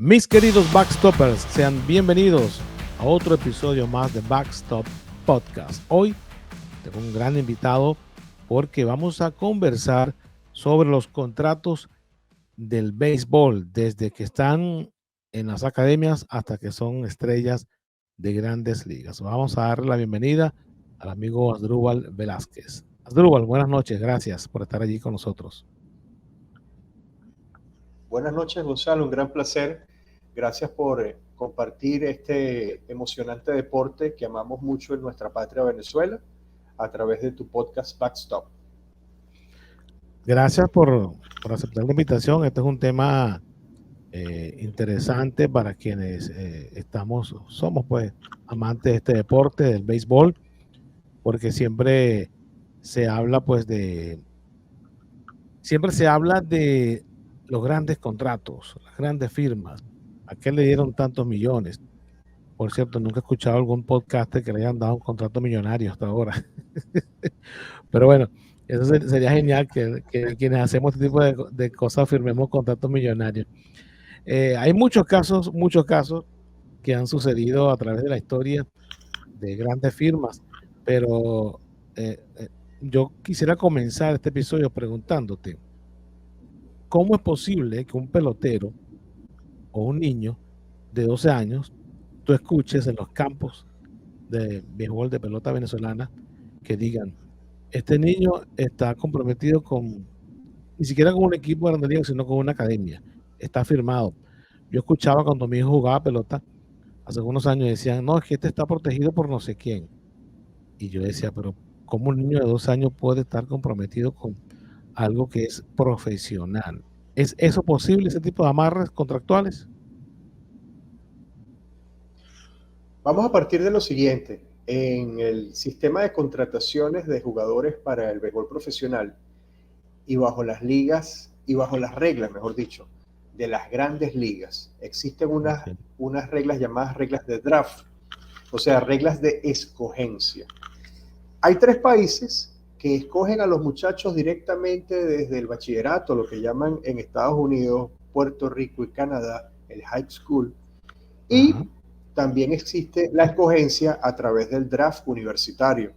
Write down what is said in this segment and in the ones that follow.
Mis queridos Backstoppers, sean bienvenidos a otro episodio más de Backstop Podcast. Hoy tengo un gran invitado porque vamos a conversar sobre los contratos del béisbol, desde que están en las academias hasta que son estrellas de grandes ligas. Vamos a darle la bienvenida al amigo Asdrúbal Velázquez. Asdrúbal, buenas noches, gracias por estar allí con nosotros. Buenas noches, Gonzalo, un gran placer. Gracias por compartir este emocionante deporte que amamos mucho en nuestra patria Venezuela a través de tu podcast Backstop. Gracias por aceptar la invitación. Este es un tema interesante para quienes somos pues amantes de este deporte, del béisbol, porque siempre se habla de los grandes contratos, las grandes firmas. ¿A qué le dieron tantos millones? Por cierto, nunca he escuchado algún podcaster que le hayan dado un contrato millonario hasta ahora. Pero bueno, eso sería genial que quienes hacemos este tipo de cosas firmemos contratos millonarios. Hay muchos casos que han sucedido a través de la historia de grandes firmas, pero yo quisiera comenzar este episodio preguntándote, ¿cómo es posible que un pelotero o un niño de 12 años tú escuches en los campos de béisbol de pelota venezolana que digan, este niño está comprometido ni siquiera con un equipo de Grandes Ligas, sino con una academia, está firmado? Yo escuchaba cuando mi hijo jugaba pelota hace algunos años, decían, no, es que este está protegido por no sé quién. Y yo decía, pero ¿cómo un niño de 2 años puede estar comprometido con algo que es profesional? ¿Es eso posible, ese tipo de amarres contractuales? Vamos a partir de lo siguiente. En el sistema de contrataciones de jugadores para el béisbol profesional y bajo las ligas y bajo las reglas, mejor dicho, de las grandes ligas, existen unas reglas llamadas reglas de draft, o sea, reglas de escogencia. Hay 3 países que escogen a los muchachos directamente desde el bachillerato, lo que llaman en Estados Unidos, Puerto Rico y Canadá, el high school, y también existe la escogencia a través del draft universitario.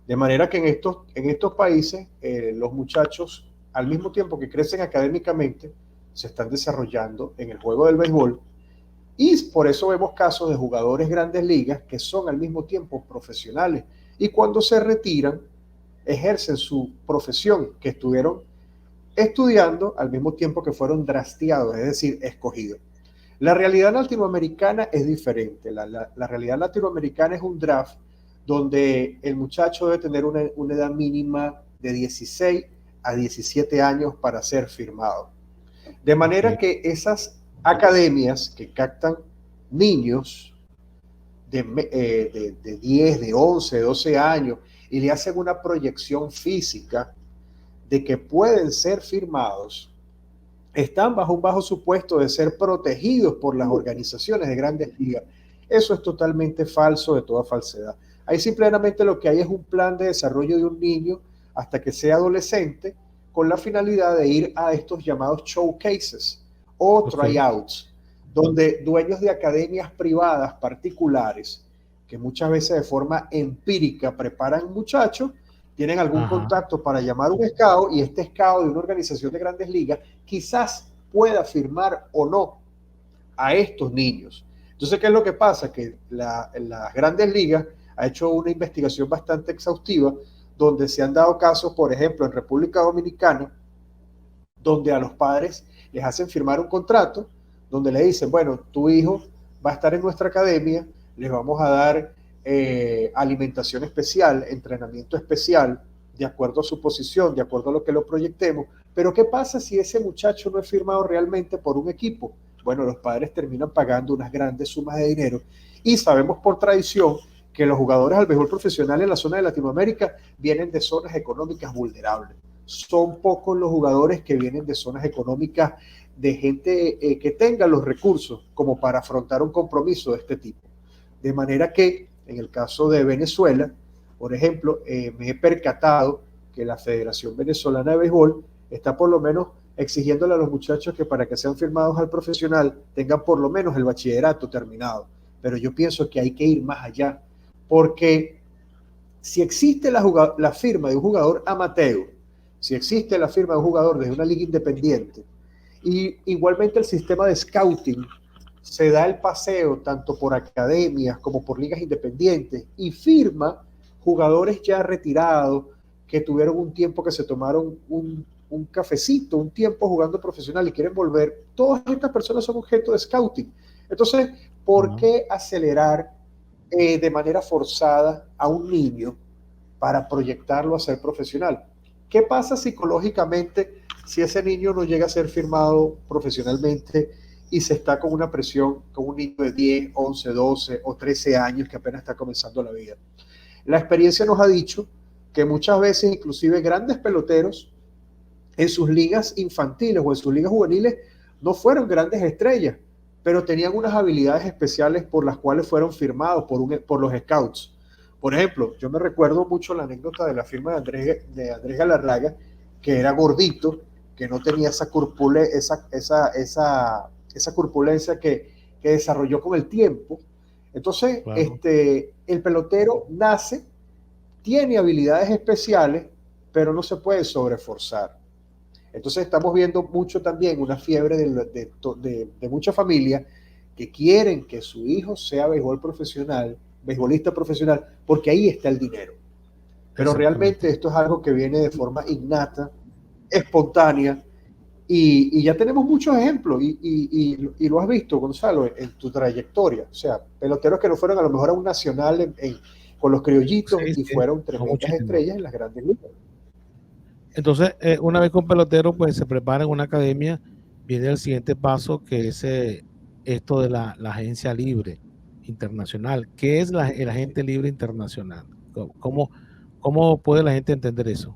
De manera que en estos países los muchachos, al mismo tiempo que crecen académicamente, se están desarrollando en el juego del béisbol, y por eso vemos casos de jugadores grandes ligas que son al mismo tiempo profesionales, y cuando se retiran ejercen su profesión que estuvieron estudiando al mismo tiempo que fueron drafteados, es decir, escogidos. La realidad latinoamericana es diferente. La realidad latinoamericana es un draft donde el muchacho debe tener una edad mínima de 16 a 17 años para ser firmado. De manera que esas academias que captan niños de 10, de 11, 12 años y le hacen una proyección física de que pueden ser firmados, están bajo un bajo supuesto de ser protegidos por las organizaciones de grandes ligas. Eso es totalmente falso, de toda falsedad. Ahí simplemente lo que hay es un plan de desarrollo de un niño hasta que sea adolescente, con la finalidad de ir a estos llamados showcases o tryouts, donde dueños de academias privadas particulares, que muchas veces de forma empírica preparan muchachos, tienen algún contacto para llamar un scout, y este scout de una organización de grandes ligas quizás pueda firmar o no a estos niños. Entonces, ¿qué es lo que pasa? Que las grandes ligas ha hecho una investigación bastante exhaustiva donde se han dado casos, por ejemplo, en República Dominicana, donde a los padres les hacen firmar un contrato donde le dicen, bueno, tu hijo va a estar en nuestra academia, les vamos a dar alimentación especial, entrenamiento especial, de acuerdo a su posición, de acuerdo a lo que lo proyectemos. Pero ¿qué pasa si ese muchacho no es firmado realmente por un equipo? Bueno, los padres terminan pagando unas grandes sumas de dinero, y sabemos por tradición que los jugadores al béisbol profesional en la zona de Latinoamérica vienen de zonas económicas vulnerables. Son pocos los jugadores que vienen de zonas económicas de gente que tenga los recursos como para afrontar un compromiso de este tipo. De manera que en el caso de Venezuela, por ejemplo, me he percatado que la Federación Venezolana de Béisbol está por lo menos exigiéndole a los muchachos que para que sean firmados al profesional tengan por lo menos el bachillerato terminado. Pero yo pienso que hay que ir más allá, porque si existe la firma de un jugador amateur, si existe la firma de un jugador desde una liga independiente, y igualmente el sistema de scouting se da el paseo tanto por academias como por ligas independientes y firma jugadores ya retirados que tuvieron un tiempo, que se tomaron un cafecito, un tiempo jugando profesional y quieren volver. Todas estas personas son objeto de scouting. Entonces, ¿por qué acelerar de manera forzada a un niño para proyectarlo a ser profesional? ¿Qué pasa psicológicamente si ese niño no llega a ser firmado profesionalmente y se está con una presión, con un niño de 10, 11, 12 o 13 años que apenas está comenzando la vida? La experiencia nos ha dicho que muchas veces inclusive grandes peloteros en sus ligas infantiles o en sus ligas juveniles no fueron grandes estrellas, pero tenían unas habilidades especiales por las cuales fueron firmados por los scouts. Por ejemplo, yo me recuerdo mucho la anécdota de la firma de Andrés Galarraga, que era gordito, que no tenía esa corpulencia que desarrolló con el tiempo. Entonces, claro, el pelotero nace, tiene habilidades especiales, pero no se puede sobreforzar. Entonces estamos viendo mucho también una fiebre de muchas familias que quieren que su hijo sea beisbolista profesional, porque ahí está el dinero. Pero realmente esto es algo que viene de forma innata, espontánea, y ya tenemos muchos ejemplos, y lo has visto, Gonzalo, en tu trayectoria. O sea, peloteros que no fueron a lo mejor a un nacional con los criollitos, sí, y fueron tremendas estrellas en las grandes ligas. Entonces, una vez con pelotero, pues se prepara en una academia, viene el siguiente paso, que es esto de la agencia libre internacional. ¿Qué es el agente libre internacional? ¿Cómo puede la gente entender eso?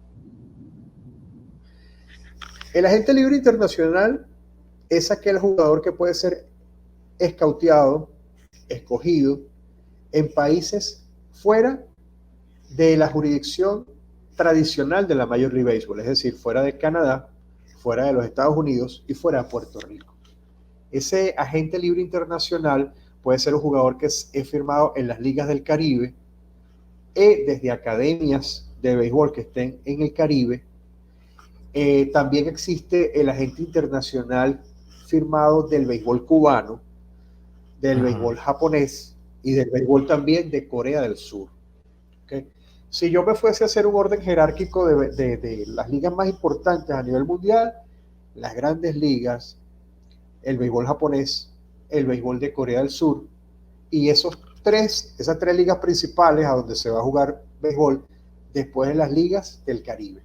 El agente libre internacional es aquel jugador que puede ser escauteado, escogido en países fuera de la jurisdicción tradicional de la Major League Baseball, es decir, fuera de Canadá, fuera de los Estados Unidos y fuera de Puerto Rico. Ese agente libre internacional puede ser un jugador que es firmado en las ligas del Caribe, desde academias de béisbol que estén en el Caribe. También existe el agente internacional firmado del béisbol cubano, del béisbol japonés y del béisbol también de Corea del Sur. ¿Okay? Si yo me fuese a hacer un orden jerárquico de las ligas más importantes a nivel mundial, las grandes ligas, el béisbol japonés, el béisbol de Corea del Sur, y esas tres ligas principales a donde se va a jugar béisbol, después de las ligas del Caribe.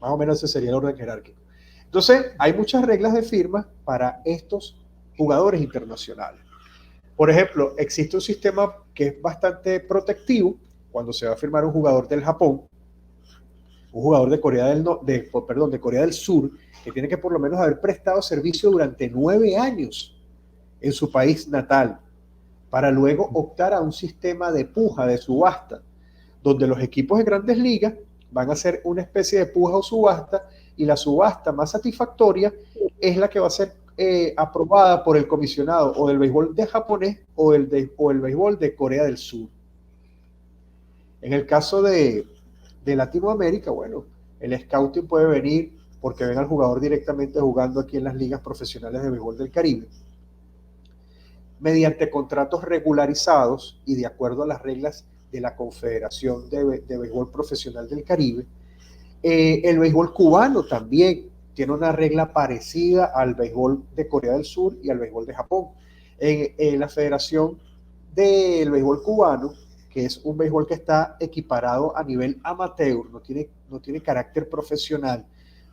Más o menos ese sería el orden jerárquico. Entonces, hay muchas reglas de firma para estos jugadores internacionales. Por ejemplo, existe un sistema que es bastante protectivo cuando se va a firmar un jugador del Japón, un jugador de Corea del Sur, que tiene que por lo menos haber prestado servicio durante 9 años en su país natal, para luego optar a un sistema de puja, de subasta, donde los equipos de grandes ligas van a hacer una especie de puja o subasta, y la subasta más satisfactoria es la que va a ser aprobada por el comisionado o del béisbol de japonés o el béisbol de Corea del Sur. En el caso de Latinoamérica, bueno, el scouting puede venir porque ven al jugador directamente jugando aquí en las ligas profesionales de béisbol del Caribe, mediante contratos regularizados y de acuerdo a las reglas de la Confederación de Béisbol Profesional del Caribe. El béisbol cubano también tiene una regla parecida al béisbol de Corea del Sur y al béisbol de Japón. En la Federación del Béisbol Cubano, que es un béisbol que está equiparado a nivel amateur, no tiene carácter profesional,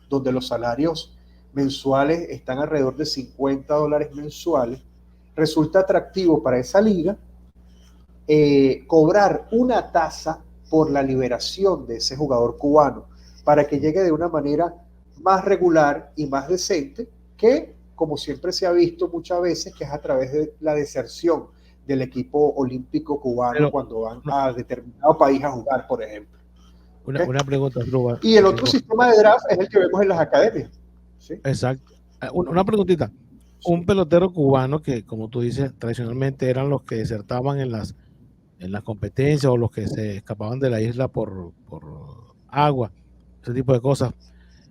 donde los salarios mensuales están alrededor de $50 mensuales, resulta atractivo para esa liga cobrar una tasa por la liberación de ese jugador cubano, para que llegue de una manera más regular y más decente, que como siempre se ha visto muchas veces, que es a través de la deserción del equipo olímpico cubano cuando van a determinado país a jugar, por ejemplo. Una pregunta, Druba. Y el otro sistema de draft es el que vemos en las academias. ¿sí? Exacto. Una preguntita. Sí. Un pelotero cubano que, como tú dices, tradicionalmente eran los que desertaban en las competencias o los que se escapaban de la isla por agua, ese tipo de cosas.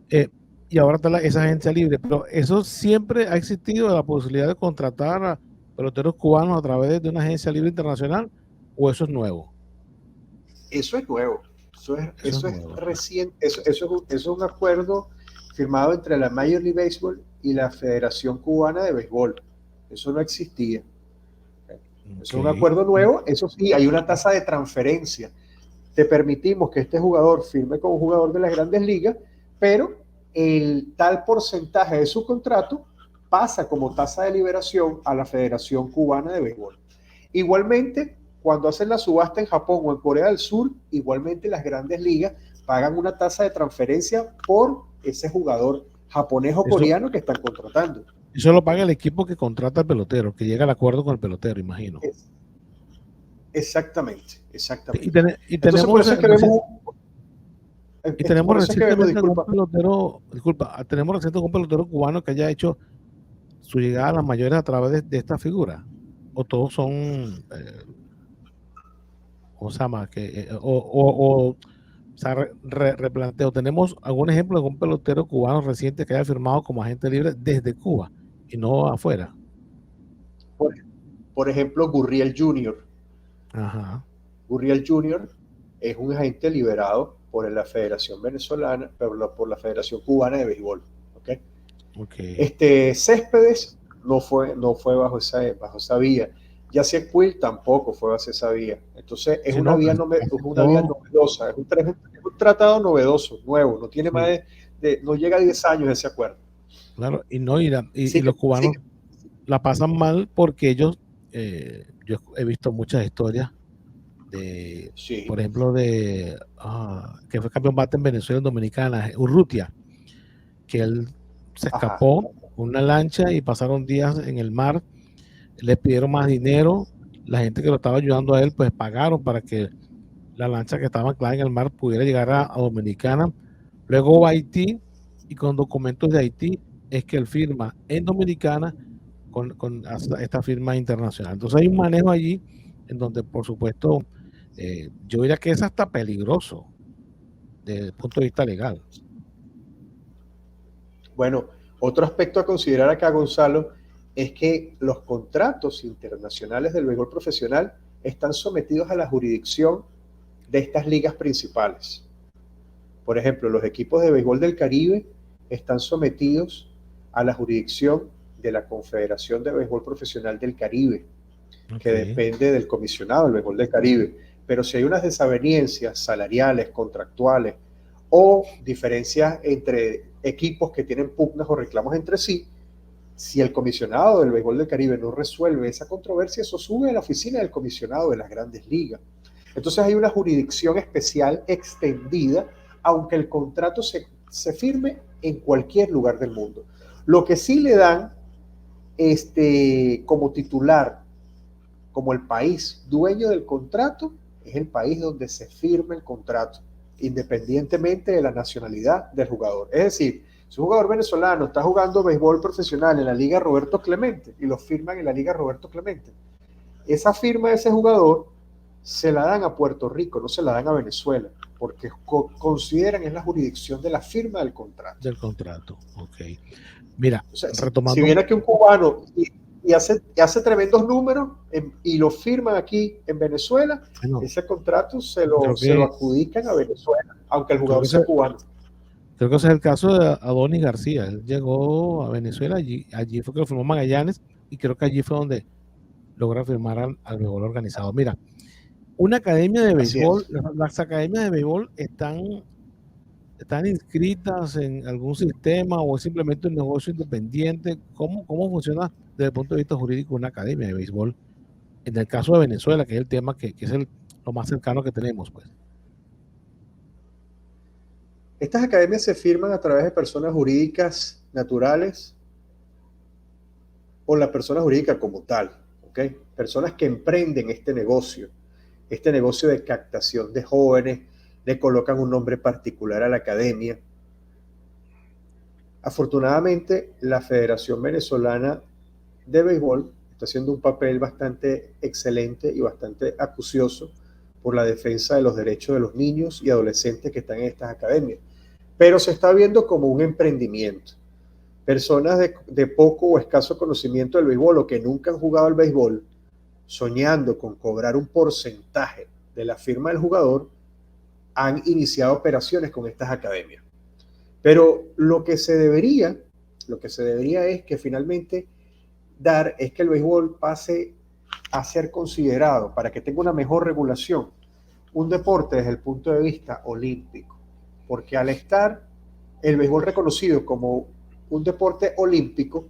Eh, y ahora está esa agencia libre, pero eso siempre ha existido, la posibilidad de contratar a peloteros cubanos a través de una agencia libre internacional, o eso es nuevo. Eso es nuevo, Eso es eso es nuevo. reciente, eso es un acuerdo firmado entre la Major League Baseball y la Federación Cubana de Béisbol. Eso no existía. Eso es un Okay. acuerdo nuevo, eso sí, hay una tasa de transferencia. Te permitimos que este jugador firme como jugador de las grandes ligas, pero el tal porcentaje de su contrato pasa como tasa de liberación a la Federación Cubana de Béisbol. Igualmente, cuando hacen la subasta en Japón o en Corea del Sur, igualmente las grandes ligas pagan una tasa de transferencia por ese jugador japonés o Eso, coreano que están contratando. eso lo paga el equipo que contrata al pelotero, que llega al acuerdo con el pelotero, imagino. Es, exactamente, Y, exactamente. y Entonces, por tenemos, eso es que vemos, y tenemos por eso es que vemos, recientemente algún disculpa, pelotero, disculpa, tenemos recientemente algún pelotero cubano que haya hecho su llegada a las mayores a través de esta figura. O todos son, ¿cómo se llama? O sea, replanteo. ¿Tenemos algún ejemplo de algún pelotero cubano reciente que haya firmado como agente libre desde Cuba y no afuera? por, por ejemplo, Gurriel Jr. Ajá. Gurriel Jr. es un agente liberado por la Federación Venezolana, por la Federación Cubana de Béisbol. ¿Okay? Ok. Céspedes no fue bajo esa vía. Yacier Puig tampoco fue bajo esa vía. Entonces es Si no, es una vía novedosa, es un tratado novedoso, nuevo, no tiene más sí, no llega a 10 años ese acuerdo. claro, y no, y Sigue, los cubanos sigue. la pasan mal porque ellos, yo he visto muchas historias Sí, por ejemplo, que fue campeón bate en Venezuela, en Dominicana, Urrutia, que él se ajá. escapó con una lancha y pasaron días en el mar, les pidieron más dinero, la gente que lo estaba ayudando a él, pues pagaron para que la lancha que estaba anclada en el mar pudiera llegar a Dominicana, luego va a Haití y con documentos de Haití es que él firma en Dominicana con esta firma internacional. Entonces hay un manejo allí en donde, por supuesto, yo diría que es hasta peligroso desde el punto de vista legal. Bueno, otro aspecto a considerar acá, Gonzalo, es que los contratos internacionales del béisbol profesional están sometidos a la jurisdicción de estas ligas principales. Por ejemplo, los equipos de béisbol del Caribe están sometidos a la jurisdicción de la Confederación de Béisbol Profesional del Caribe, que Okay. depende del comisionado del béisbol del Caribe. Pero si hay unas desavenencias salariales, contractuales o diferencias entre equipos que tienen pugnas o reclamos entre sí, si el comisionado del béisbol del Caribe no resuelve esa controversia, eso sube a la oficina del comisionado de las grandes ligas. Entonces hay una jurisdicción especial extendida, aunque el contrato se firme en cualquier lugar del mundo. Lo que sí le dan como titular, como el país dueño del contrato, es el país donde se firma el contrato, independientemente de la nacionalidad del jugador. Es decir, si un jugador venezolano está jugando béisbol profesional en la Liga Roberto Clemente y lo firman en la Liga Roberto Clemente, esa firma de ese jugador se la dan a Puerto Rico, no se la dan a Venezuela, porque consideran es la jurisdicción de la firma del contrato. Del contrato. Ok. Mira, O sea, si retomando, viene aquí un cubano hace tremendos números y lo firman aquí en Venezuela, bueno, ese contrato creo se lo que, adjudican a Venezuela, aunque el creo jugador que sea ese, cubano. creo que ese es el caso de Adonis García. Él llegó a Venezuela, allí fue que lo firmó Magallanes y creo que allí fue donde logra firmar al béisbol organizado. Mira, una academia de Así béisbol, es. las academias de béisbol están inscritas en algún sistema o es simplemente un negocio independiente. ¿Cómo funciona desde el punto de vista jurídico una academia de béisbol? En el caso de Venezuela, que es el tema que es lo más cercano que tenemos, pues. Estas academias se firman a través de personas jurídicas naturales o la persona jurídica como tal, ¿ok? Personas que emprenden este negocio de captación de jóvenes, le colocan un nombre particular a la academia. Afortunadamente, la Federación Venezolana de Béisbol está haciendo un papel bastante excelente y bastante acucioso por la defensa de los derechos de los niños y adolescentes que están en estas academias. Pero se está viendo como un emprendimiento. Personas de poco o escaso conocimiento del béisbol o que nunca han jugado al béisbol, soñando con cobrar un porcentaje de la firma del jugador, han iniciado operaciones con estas academias. Pero lo que se debería es que finalmente es que el béisbol pase a ser considerado, para que tenga una mejor regulación, un deporte desde el punto de vista olímpico. Porque al estar el béisbol reconocido como un deporte olímpico,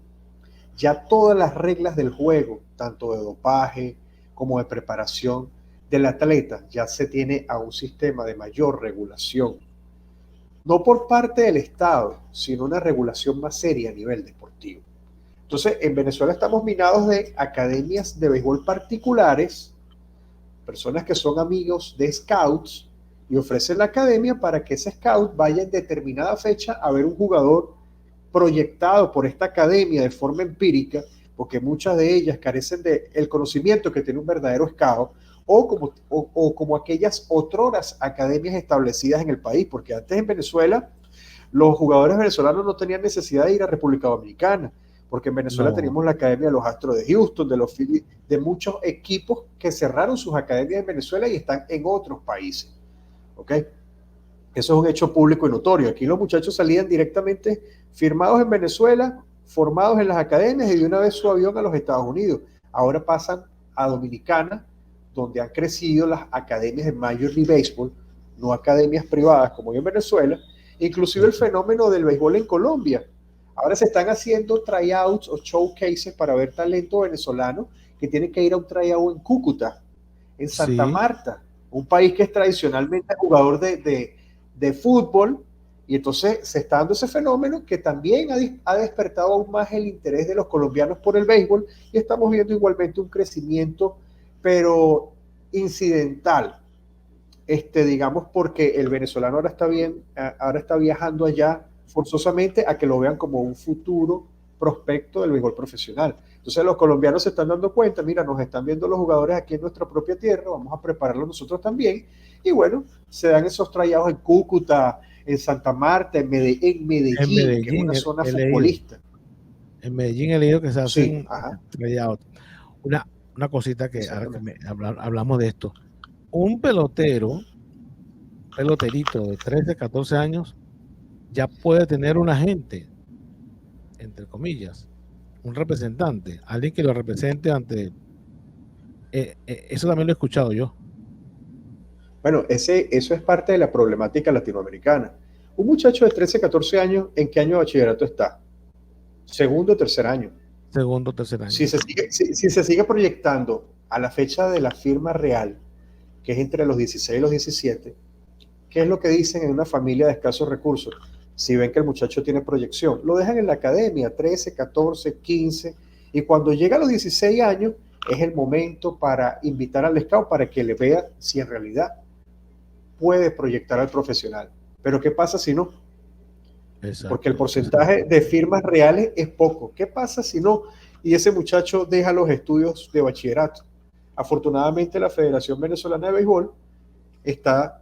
ya todas las reglas del juego, tanto de dopaje como de preparación del atleta, ya se tiene a un sistema de mayor regulación. No por parte del Estado, sino una regulación más seria a nivel deportivo. Entonces, en Venezuela estamos minados de academias de béisbol particulares, personas que son amigos de scouts y ofrecen la academia para que ese scout vaya en determinada fecha a ver un jugador proyectado por esta academia de forma empírica, porque muchas de ellas carecen del conocimiento que tiene un verdadero scout, o como aquellas otroras academias establecidas en el país, porque antes en Venezuela los jugadores venezolanos no tenían necesidad de ir a República Dominicana, porque en Venezuela teníamos la academia de los Astros de Houston, de los Phillies, de muchos equipos que cerraron sus academias en Venezuela y están en otros países. ¿Ok? Eso es un hecho público y notorio. Aquí los muchachos salían directamente firmados en Venezuela, formados en las academias y de una vez su avión a los Estados Unidos. Ahora pasan a Dominicana, donde han crecido las academias de Major League Baseball, no academias privadas como en Venezuela, inclusive el fenómeno del béisbol en Colombia. Ahora se están haciendo tryouts o showcases para ver talento venezolano que tienen que ir a un tryout en Cúcuta, en Santa Marta, un país que es tradicionalmente jugador de fútbol, y entonces se está dando ese fenómeno que también ha despertado aún más el interés de los colombianos por el béisbol, y estamos viendo igualmente un crecimiento, pero incidental, digamos, porque el venezolano ahora está viajando allá forzosamente a que lo vean como un futuro prospecto del béisbol profesional. Entonces los colombianos se están dando cuenta, mira, nos están viendo los jugadores aquí en nuestra propia tierra, vamos a prepararlo nosotros también, y bueno, se dan esos tryout en Cúcuta, en Santa Marta, en Medellín, que es una zona futbolista. En Medellín he leído que se hacen tryout. Una cosita que ahora que hablamos de esto, un peloterito de 13, 14 años ya puede tener un agente, entre comillas, un representante, alguien que lo represente ante... eso también lo he escuchado yo. Bueno, eso es parte de la problemática latinoamericana. Un muchacho de 13, 14 años, ¿en qué año de bachillerato está? Segundo o tercer año. Segundo o tercer año. Si se sigue proyectando a la fecha de la firma real, que es entre los 16 y los 17, ¿qué es lo que dicen en una familia de escasos recursos? Si ven que el muchacho tiene proyección, lo dejan en la academia, 13, 14, 15, y cuando llega a los 16 años, es el momento para invitar al scout para que le vea si en realidad puede proyectar al profesional. Pero ¿qué pasa si no? Exacto. Porque el porcentaje de firmas reales es poco. ¿Qué pasa si no? Y ese muchacho deja los estudios de bachillerato. Afortunadamente la Federación Venezolana de Béisbol está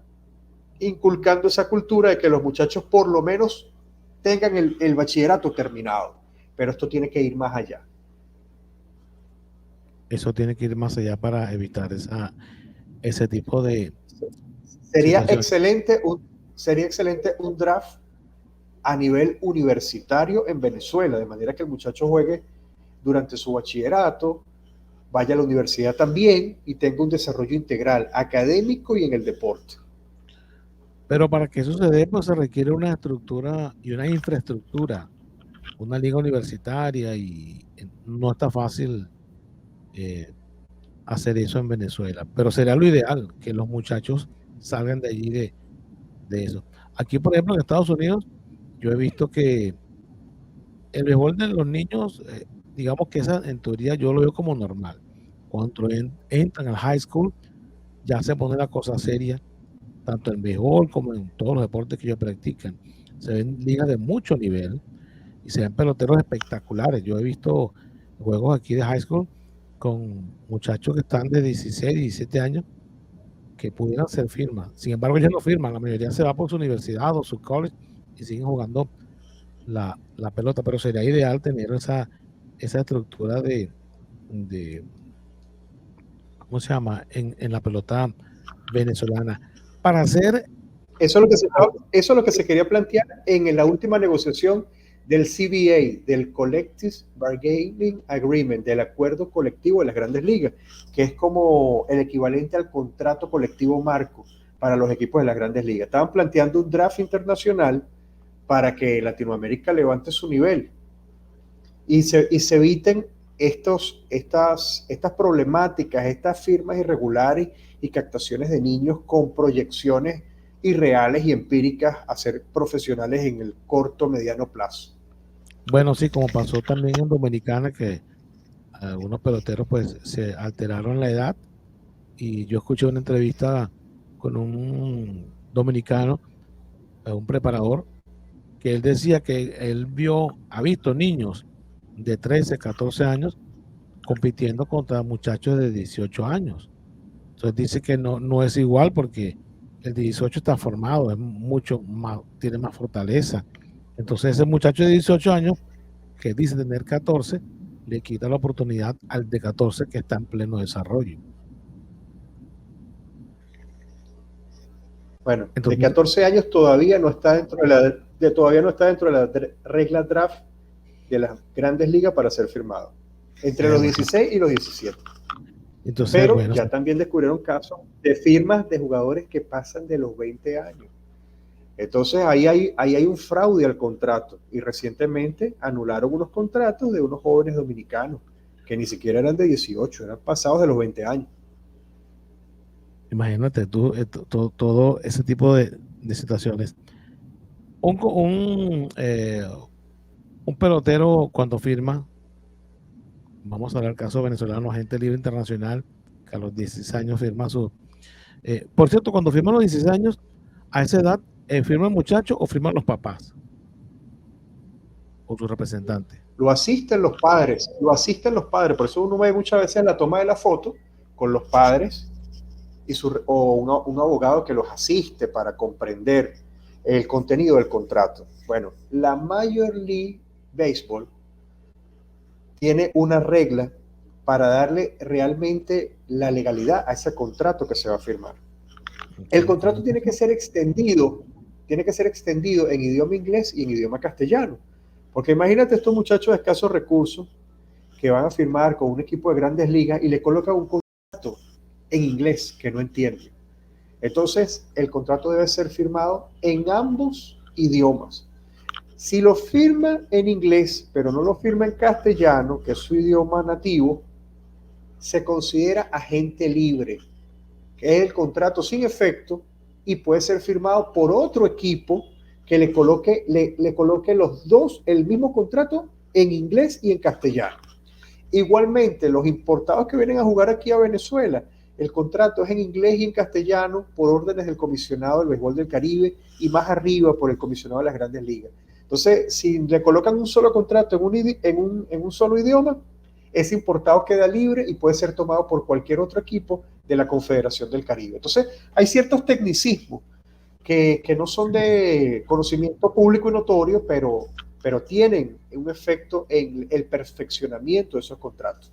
inculcando esa cultura de que los muchachos por lo menos tengan el bachillerato terminado. Pero esto tiene que ir más allá. Eso tiene que ir más allá para evitar ese tipo de... Sería excelente un draft a nivel universitario en Venezuela, de manera que el muchacho juegue durante su bachillerato, vaya a la universidad también y tenga un desarrollo integral académico y en el deporte. Pero para que eso se dé, pues se requiere una estructura y una infraestructura, una liga universitaria, y no está fácil hacer eso en Venezuela. Pero sería lo ideal, que los muchachos salgan de allí de eso. Aquí, por ejemplo, en Estados Unidos, yo he visto que el béisbol de los niños, digamos que esa en teoría yo lo veo como normal. Cuando entran al high school, ya se pone la cosa seria, tanto en béisbol como en todos los deportes que ellos practican. Se ven ligas de mucho nivel, y se ven peloteros espectaculares. Yo he visto juegos aquí de high school con muchachos que están de 16, 17 años que pudieran ser firmas. Sin embargo, ellos no firman, la mayoría se va por su universidad o su college y siguen jugando la pelota, pero sería ideal tener esa estructura de ¿cómo se llama? En la pelota venezolana. Para hacer... Eso es lo que se quería plantear en la última negociación del CBA, del Collective Bargaining Agreement, del acuerdo colectivo de las grandes ligas, que es como el equivalente al contrato colectivo marco para los equipos de las grandes ligas. Estaban planteando un draft internacional para que Latinoamérica levante su nivel y se eviten estas problemáticas, estas firmas irregulares y captaciones de niños con proyecciones irreales y empíricas a ser profesionales en el corto, mediano plazo. Bueno, sí, como pasó también en Dominicana, que algunos peloteros pues se alteraron la edad, y yo escuché una entrevista con un dominicano, un preparador, que él decía que él ha visto niños de 13, 14 años compitiendo contra muchachos de 18 años. Entonces dice que no es igual porque el 18 está formado, es mucho más, tiene más fortaleza. Entonces ese muchacho de 18 años que dice tener 14, le quita la oportunidad al de 14 que está en pleno desarrollo. Bueno, entonces, de 14 años todavía no está dentro de la regla draft de las grandes ligas para ser firmado. Entre los 16 y los 17. Entonces, pero bueno, ya también descubrieron casos de firmas de jugadores que pasan de los 20 años. Entonces ahí hay un fraude al contrato, y recientemente anularon unos contratos de unos jóvenes dominicanos que ni siquiera eran de 18, eran pasados de los 20 años. Imagínate tú, todo ese tipo de situaciones. Un pelotero cuando firma, vamos a hablar del caso venezolano, agente libre internacional, que a los 16 años firma su... por cierto, cuando firman los 16 años, a esa edad, ¿firma el muchacho o firman los papás? O su representante. Lo asisten los padres, por eso uno ve muchas veces la toma de la foto con los padres o un abogado que los asiste para comprender el contenido del contrato. Bueno, la Major League Baseball tiene una regla para darle realmente la legalidad a ese contrato que se va a firmar. El contrato tiene que ser extendido en idioma inglés y en idioma castellano. Porque imagínate estos muchachos de escasos recursos que van a firmar con un equipo de grandes ligas y le colocan un contrato en inglés que no entienden. Entonces, el contrato debe ser firmado en ambos idiomas. Si lo firma en inglés, pero no lo firma en castellano, que es su idioma nativo, se considera agente libre, que es el contrato sin efecto y puede ser firmado por otro equipo que le coloque los dos el mismo contrato en inglés y en castellano. Igualmente, los importados que vienen a jugar aquí a Venezuela, el contrato es en inglés y en castellano por órdenes del comisionado del béisbol del Caribe y más arriba por el comisionado de las grandes ligas. Entonces, si le colocan un solo contrato en un solo idioma, ese importado queda libre y puede ser tomado por cualquier otro equipo de la Confederación del Caribe. Entonces, hay ciertos tecnicismos que no son de conocimiento público y notorio, pero tienen un efecto en el perfeccionamiento de esos contratos.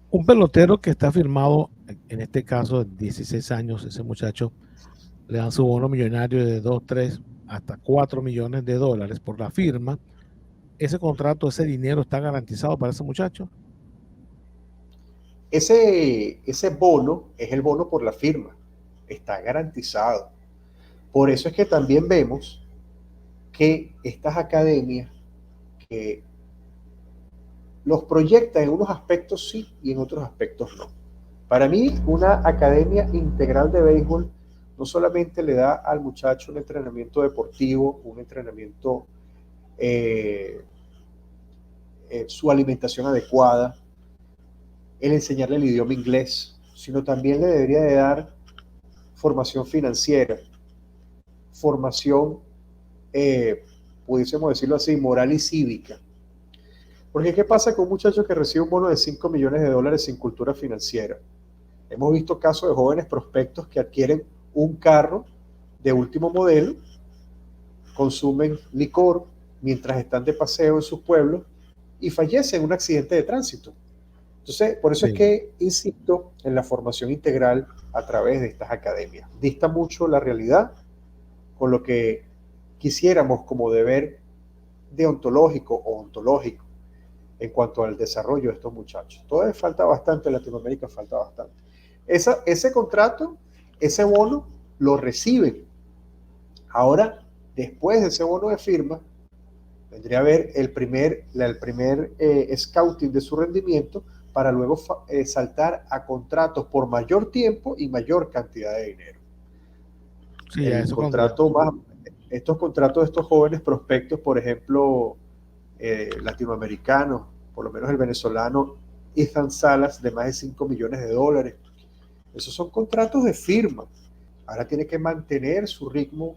Un pelotero que está firmado, en este caso, 16 años, ese muchacho, le dan su bono millonario de 2, 3, hasta 4 millones de dólares por la firma. ¿Ese contrato, ese dinero está garantizado para ese muchacho? Ese bono es el bono por la firma, está garantizado. Por eso es que también vemos que estas academias que los proyectan en unos aspectos sí y en otros aspectos no. Para mí, una academia integral de béisbol no solamente le da al muchacho un entrenamiento deportivo, un entrenamiento, su alimentación adecuada, el enseñarle el idioma inglés, sino también le debería de dar formación financiera, formación pudiésemos decirlo así, moral y cívica. Porque ¿qué pasa con un muchacho que recibe un bono de $5 millones sin cultura financiera? Hemos visto casos de jóvenes prospectos que adquieren un carro de último modelo, consumen licor mientras están de paseo en sus pueblos y fallecen en un accidente de tránsito. Entonces, por eso es que insisto en la formación integral a través de estas academias. Dista mucho la realidad con lo que quisiéramos como deber deontológico o ontológico en cuanto al desarrollo de estos muchachos. Todavía falta bastante, en Latinoamérica falta bastante. Ese contrato, ese bono, lo reciben. Ahora, después de ese bono de firma, vendría a haber el primer scouting de su rendimiento para luego saltar a contratos por mayor tiempo y mayor cantidad de dinero. Sí, estos contratos de estos jóvenes prospectos, por ejemplo, latinoamericanos, por lo menos el venezolano Ethan Salas, de más de $5 millones. Esos son contratos de firma. Ahora tiene que mantener su ritmo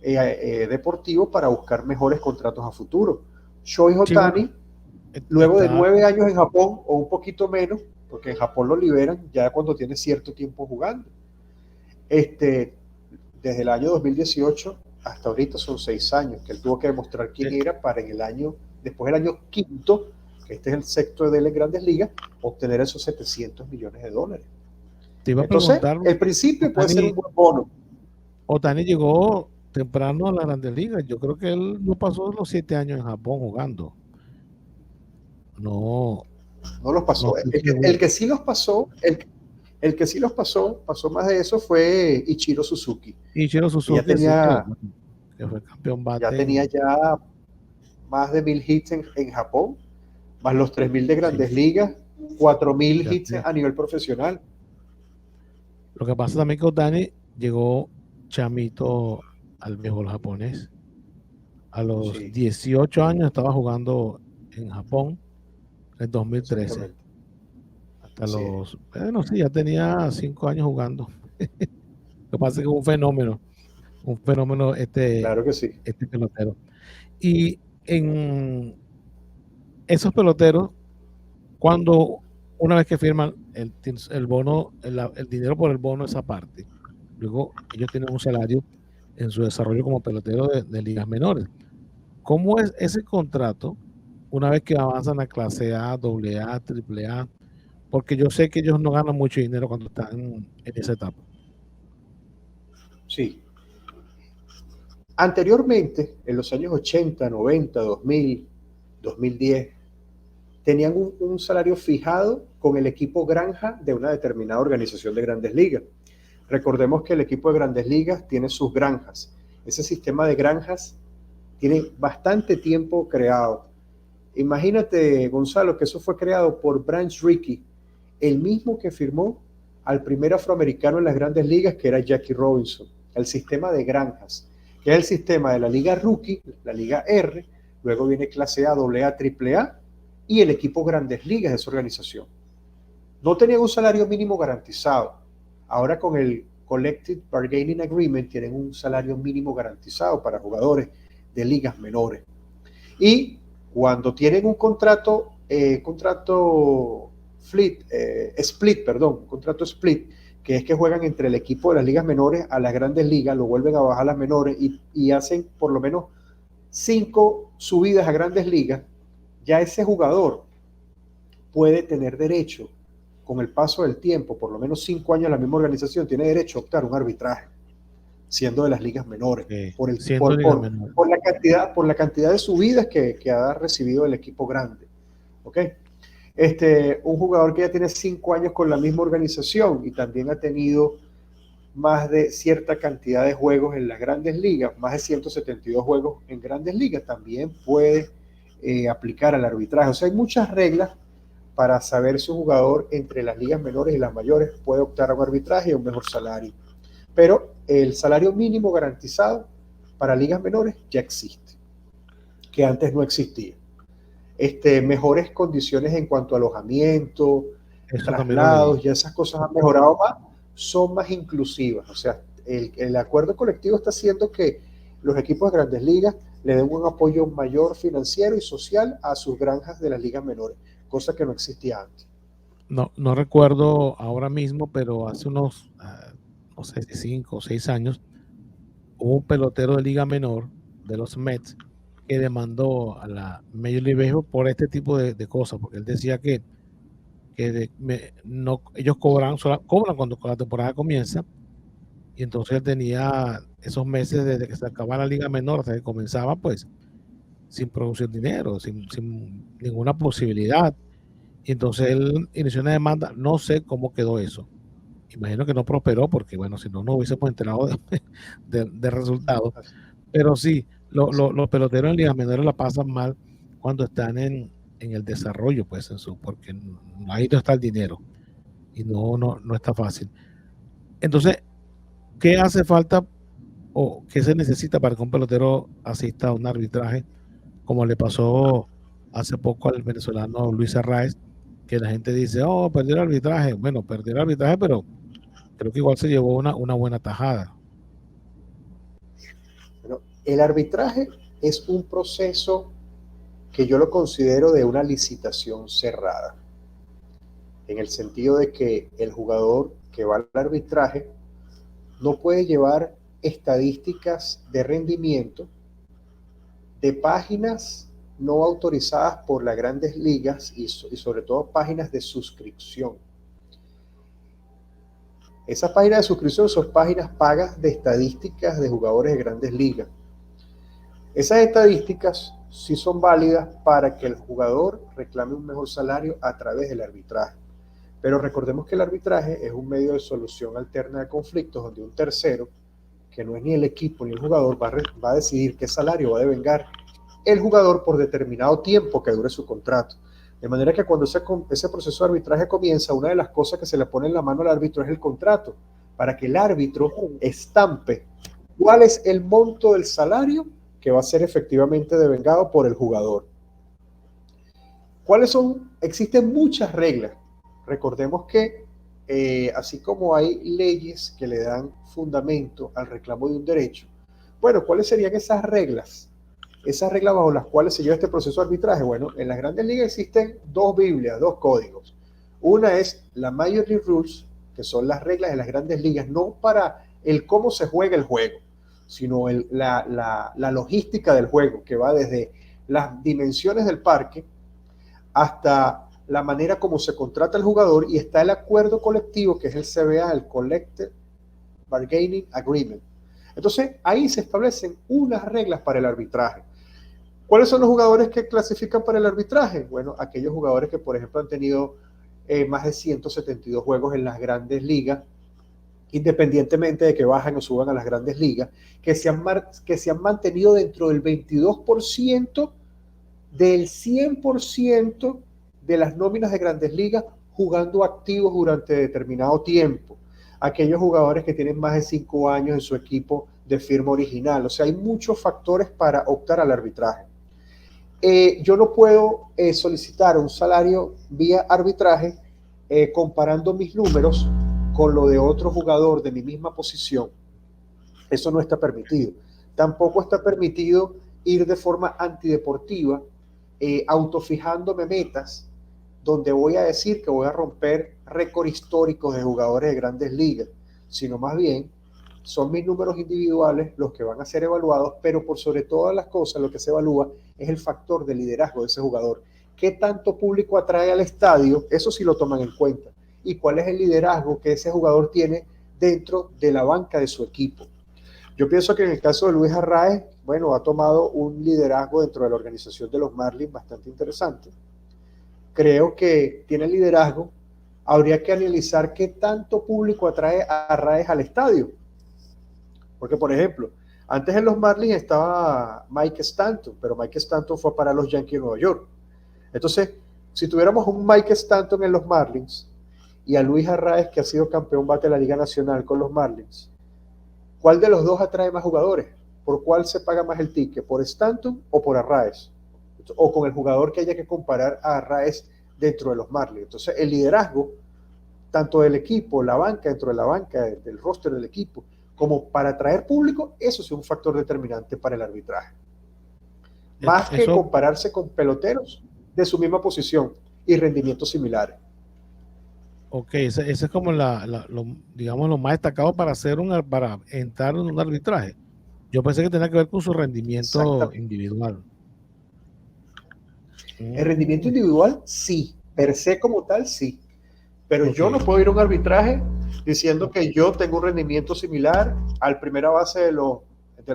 deportivo para buscar mejores contratos a futuro. Shohei Ohtani, luego de 9 años en Japón, o un poquito menos, porque en Japón lo liberan ya cuando tiene cierto tiempo jugando. Desde el año 2018 hasta ahorita son 6 años que él tuvo que demostrar quién era para después del año quinto, que este es el sexto de las Grandes Ligas, obtener esos $700 millones. Entonces, el principio puede ser un buen bono. Ohtani llegó temprano a la Grandes Ligas. Yo creo que él no pasó los 7 años en Japón jugando. No los pasó. El que sí los pasó, el que sí los pasó más de eso fue Ichiro Suzuki. Ichiro Suzuki ya que fue campeón bate. Ya tenía ya más de 1,000 hits en Japón, más los 3,000 de Grandes Ligas, 4,000 hits a nivel profesional. Lo que pasa también que Ohtani llegó chamito al béisbol japonés. A los 18 años estaba jugando en Japón, en 2013. Hasta los, ya tenía 5 años jugando. Lo que pasa es que fue un fenómeno claro que sí. Este pelotero. Y en esos peloteros, cuando una vez que firman el bono, el dinero por el bono, esa parte, luego ellos tienen un salario en su desarrollo como pelotero de ligas menores. ¿Cómo es ese contrato una vez que avanzan a clase A, AA, AAA? Porque yo sé que ellos no ganan mucho dinero cuando están en esa etapa. Sí. Anteriormente, en los años 80, 90, 2000, 2010, tenían un salario fijado con el equipo granja de una determinada organización de Grandes Ligas. Recordemos que el equipo de Grandes Ligas tiene sus granjas. Ese sistema de granjas tiene bastante tiempo creado. Imagínate, Gonzalo, que eso fue creado por Branch Rickey, el mismo que firmó al primer afroamericano en las Grandes Ligas, que era Jackie Robinson. El sistema de granjas, que es el sistema de la Liga Rookie, la Liga R, luego viene clase A, AA, AAA, y el equipo Grandes Ligas de esa organización. No tenían un salario mínimo garantizado. Ahora con el Collective Bargaining Agreement tienen un salario mínimo garantizado para jugadores de ligas menores. Y cuando tienen un contrato split, que es que juegan entre el equipo de las ligas menores a las Grandes Ligas, lo vuelven a bajar a las menores y hacen por lo menos 5 subidas a Grandes Ligas, ya ese jugador puede tener derecho, con el paso del tiempo, por lo menos 5 años en la misma organización, tiene derecho a optar un arbitraje, siendo de las ligas menores, por la cantidad de subidas que ha recibido el equipo grande. ¿Ok? Un jugador que ya tiene 5 años con la misma organización y también ha tenido más de cierta cantidad de juegos en las Grandes Ligas, más de 172 juegos en Grandes Ligas, también puede aplicar al arbitraje. O sea, hay muchas reglas para saber si un jugador entre las ligas menores y las mayores puede optar a un arbitraje y a un mejor salario. Pero el salario mínimo garantizado para ligas menores ya existe, que antes no existía. Mejores condiciones en cuanto a alojamiento, traslados, ya esas cosas han mejorado más, son más inclusivas. O sea, el acuerdo colectivo está haciendo que los equipos de Grandes Ligas le den un apoyo mayor financiero y social a sus granjas de las ligas menores, cosa que no existía antes. No recuerdo ahora mismo, pero hace unos, no sé, 5 o 6 años, hubo un pelotero de liga menor de los Mets que demandó a la Major League Baseball por este tipo de cosas, porque él decía que no, ellos cobran cuando la temporada comienza, y entonces él tenía esos meses desde que se acababa la liga menor hasta que comenzaba, pues sin producir dinero, sin ninguna posibilidad. Y entonces él inició una demanda, no sé cómo quedó eso. Imagino que no prosperó porque, bueno, si no, no hubiésemos enterado de resultados. Pero sí, los peloteros en ligas menores la pasan mal cuando están en el desarrollo, pues, porque ahí no está el dinero y no está fácil. Entonces, ¿qué hace falta o qué se necesita para que un pelotero asista a un arbitraje, como le pasó hace poco al venezolano Luis Arraez, que la gente dice, oh, perdió el arbitraje? Bueno, perdió el arbitraje, pero creo que igual se llevó una buena tajada. Bueno, el arbitraje es un proceso que yo lo considero de una licitación cerrada, en el sentido de que el jugador que va al arbitraje no puede llevar estadísticas de rendimiento de páginas no autorizadas por las grandes ligas y sobre todo páginas de suscripción. Esas páginas de suscripción son páginas pagas de estadísticas de jugadores de grandes ligas. Esas estadísticas sí son válidas para que el jugador reclame un mejor salario a través del arbitraje. Pero recordemos que el arbitraje es un medio de solución alterna de conflictos donde un tercero, que no es ni el equipo ni el jugador, va a decidir qué salario va a devengar el jugador por determinado tiempo que dure su contrato. De manera que cuando ese proceso de arbitraje comienza, una de las cosas que se le pone en la mano al árbitro es el contrato, para que el árbitro estampe cuál es el monto del salario que va a ser efectivamente devengado por el jugador. ¿Cuáles son? Existen muchas reglas. Recordemos que así como hay leyes que le dan fundamento al reclamo de un derecho, bueno, ¿cuáles serían esas reglas? Esas reglas bajo las cuales se lleva este proceso de arbitraje. Bueno, en las grandes ligas existen dos Biblias, dos códigos. Una es la Major League Rules, que son las reglas de las grandes ligas, no para el cómo se juega el juego, sino la logística del juego, que va desde las dimensiones del parque hasta la manera como se contrata el jugador, y está el acuerdo colectivo, que es el CBA, el Collective Bargaining Agreement. Entonces, ahí se establecen unas reglas para el arbitraje. ¿Cuáles son los jugadores que clasifican para el arbitraje? Bueno, aquellos jugadores que, por ejemplo, han tenido más de 172 juegos en las grandes ligas, independientemente de que bajan o suban a las grandes ligas, que se han mantenido dentro del 22% del 100% de las nóminas de grandes ligas jugando activos durante determinado tiempo. Aquellos jugadores que tienen más de 5 años en su equipo de firma original. O sea, hay muchos factores para optar al arbitraje. Yo no puedo solicitar un salario vía arbitraje comparando mis números con lo de otro jugador de mi misma posición. Eso no está permitido. Tampoco está permitido ir de forma antideportiva, autofijándome metas donde voy a decir que voy a romper récords históricos de jugadores de grandes ligas, sino más bien son mis números individuales los que van a ser evaluados, pero por sobre todas las cosas lo que se evalúa es el factor de liderazgo de ese jugador. ¿Qué tanto público atrae al estadio? Eso sí lo toman en cuenta. ¿Y cuál es el liderazgo que ese jugador tiene dentro de la banca de su equipo? Yo pienso que en el caso de Luis Arraez, bueno, ha tomado un liderazgo dentro de la organización de los Marlins bastante interesante. Creo que tiene liderazgo. Habría que analizar qué tanto público atrae a Arraez al estadio. Porque, por ejemplo, antes en los Marlins estaba Mike Stanton, pero Mike Stanton fue para los Yankees de Nueva York. Entonces, si tuviéramos un Mike Stanton en los Marlins y a Luis Arraez, que ha sido campeón bate de la Liga Nacional con los Marlins, ¿cuál de los dos atrae más jugadores? ¿Por cuál se paga más el ticket? ¿Por Stanton o por Arraez? O con el jugador que haya que comparar a Arraez dentro de los Marlins. Entonces, el liderazgo, tanto del equipo, la banca, dentro de la banca, del roster del equipo, como para atraer público, eso es un factor determinante para el arbitraje. más que Eso, compararse con peloteros de su misma posición y rendimientos similares. ok, ese es como digamos, lo más destacado para entrar en un arbitraje. Yo pensé que tenía que ver con su rendimiento Exactamente. individual. El rendimiento Mm, individual, sí. Per se como tal, sí. Pero ok, yo no puedo ir a un arbitraje diciendo que yo tengo un rendimiento similar al primera base de los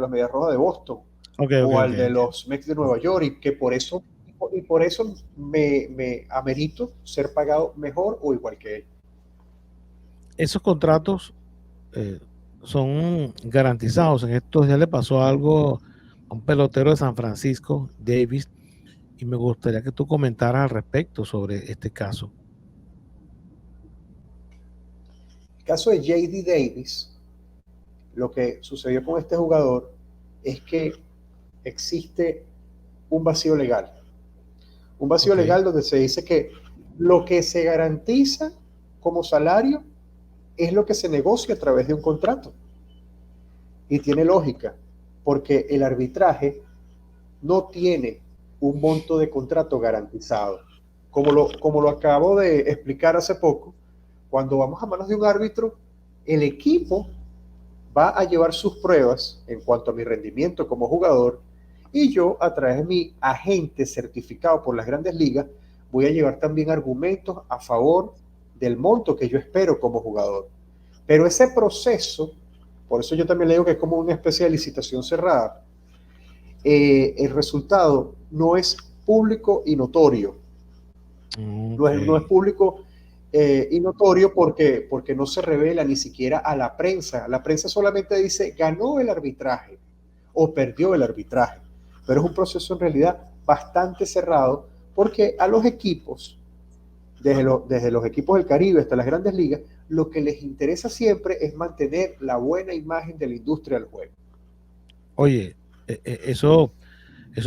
Medias Rojas de Boston o ok, al de entiendo. los Mets de Nueva York y que por eso me amerito ser pagado mejor o igual que él. Esos contratos eh, son garantizados. En estos días le pasó algo a un pelotero de San Francisco, Davis, y me gustaría que tú comentaras al respecto sobre este caso. En el caso de J.D. Davis, lo que sucedió con este jugador es que existe un vacío legal. Un vacío Ok, legal donde se dice que lo que se garantiza como salario es lo que se negocia a través de un contrato. Y tiene lógica, porque el arbitraje no tiene un monto de contrato garantizado. Como lo acabo de explicar hace poco, cuando vamos a manos de un árbitro, el equipo va a llevar sus pruebas en cuanto a mi rendimiento como jugador y yo, a través de mi agente certificado por las grandes ligas, voy a llevar también argumentos a favor del monto que yo espero como jugador. Pero ese proceso, por eso yo también le digo que es como una especie de licitación cerrada, el resultado no es público y notorio. No ok, es público y notorio porque no se revela ni siquiera a la prensa. La prensa solamente dice ganó el arbitraje o perdió el arbitraje. Pero es un proceso en realidad bastante cerrado porque a los equipos, desde los equipos del Caribe hasta las grandes ligas, lo que les interesa siempre es mantener la buena imagen de la industria del juego. Oye, eso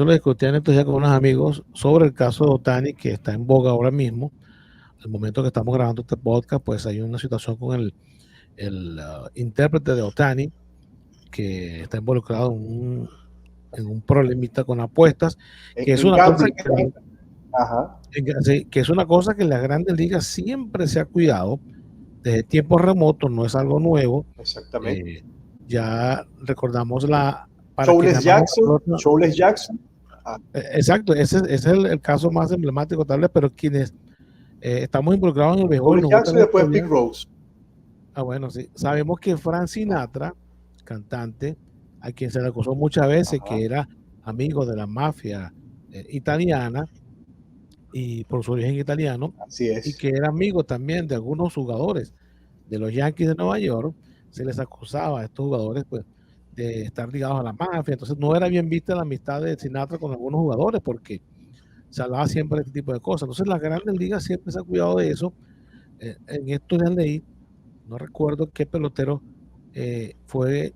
lo discutí en estos días con unos amigos sobre el caso de Otani que está en boga ahora mismo. Al momento que estamos grabando este podcast, pues hay una situación con el intérprete de Otani que está involucrado en un problemita con apuestas, que es En una cosa gambling. Ajá. sí, que es una cosa que en las grandes ligas siempre se ha cuidado desde tiempos remotos, no es algo nuevo. Exactamente. Eh, ya recordamos para quienes Showless amamos la Jackson, pelota, Showless Jackson. Ah, exacto, ese es el caso más emblemático tal vez, pero quienes estamos involucrados en el béisbol Showless nos gusta Jackson y la después Pete historia. Rose. Bueno, sí, sabemos que Frank Ah, Sinatra, cantante, a quien se le acusó muchas veces ajá. que era amigo de la mafia italiana, y por su origen italiano, Así y es. que era amigo también de algunos jugadores de los Yankees de Nueva York. Se les acusaba a estos jugadores pues de estar ligados a la mafia. Entonces no era bien vista la amistad de Sinatra con algunos jugadores porque se hablaba siempre de este tipo de cosas. Entonces las grandes ligas siempre se han cuidado de eso. En estos días leí, no recuerdo qué pelotero fue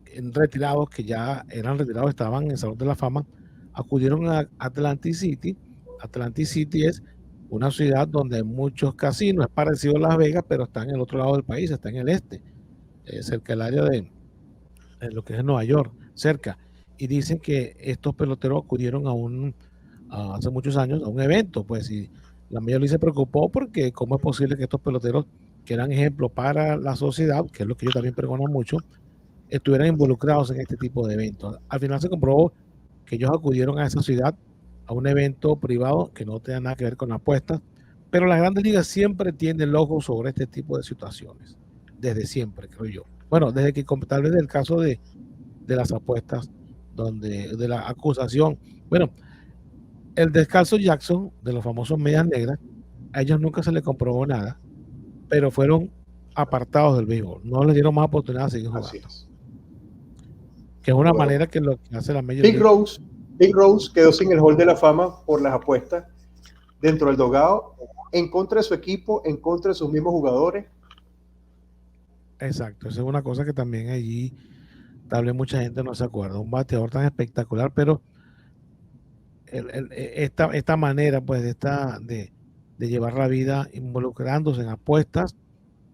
en retirados, que ya eran retirados, estaban en el Salón de la Fama, acudieron a Atlantic City. Atlantic City es una ciudad donde hay muchos casinos, es parecido a Las Vegas, pero está en el otro lado del país, está en el este, cerca del área de lo que es Nueva York, cerca. Y dicen que estos peloteros acudieron hace muchos años a un evento, pues, y la mayoría se preocupó porque cómo es posible que estos peloteros, que eran ejemplos para la sociedad, que es lo que yo también pregono mucho, estuvieran involucrados en este tipo de eventos. Al final se comprobó que ellos acudieron a esa ciudad a un evento privado que no tenía nada que ver con apuestas, pero las grandes ligas siempre tienen el ojo sobre este tipo de situaciones, desde siempre, creo yo. Bueno, desde que tal vez del caso de las apuestas, de la acusación. Bueno, el descalzo Jackson, de los famosos medias negras, a ellos nunca se les comprobó nada, pero fueron apartados del béisbol, no les dieron más oportunidad de seguir Así jugando, es. que es una Bueno, manera que lo que hace la Major Big League. Rose, Big Rose quedó sin el Hall de la Fama por las apuestas dentro del dogado, en contra de su equipo, en contra de sus mismos jugadores. Exacto, esa es una cosa que también allí tal vez mucha gente no se acuerda. Un bateador tan espectacular, pero esta manera pues de llevar la vida involucrándose en apuestas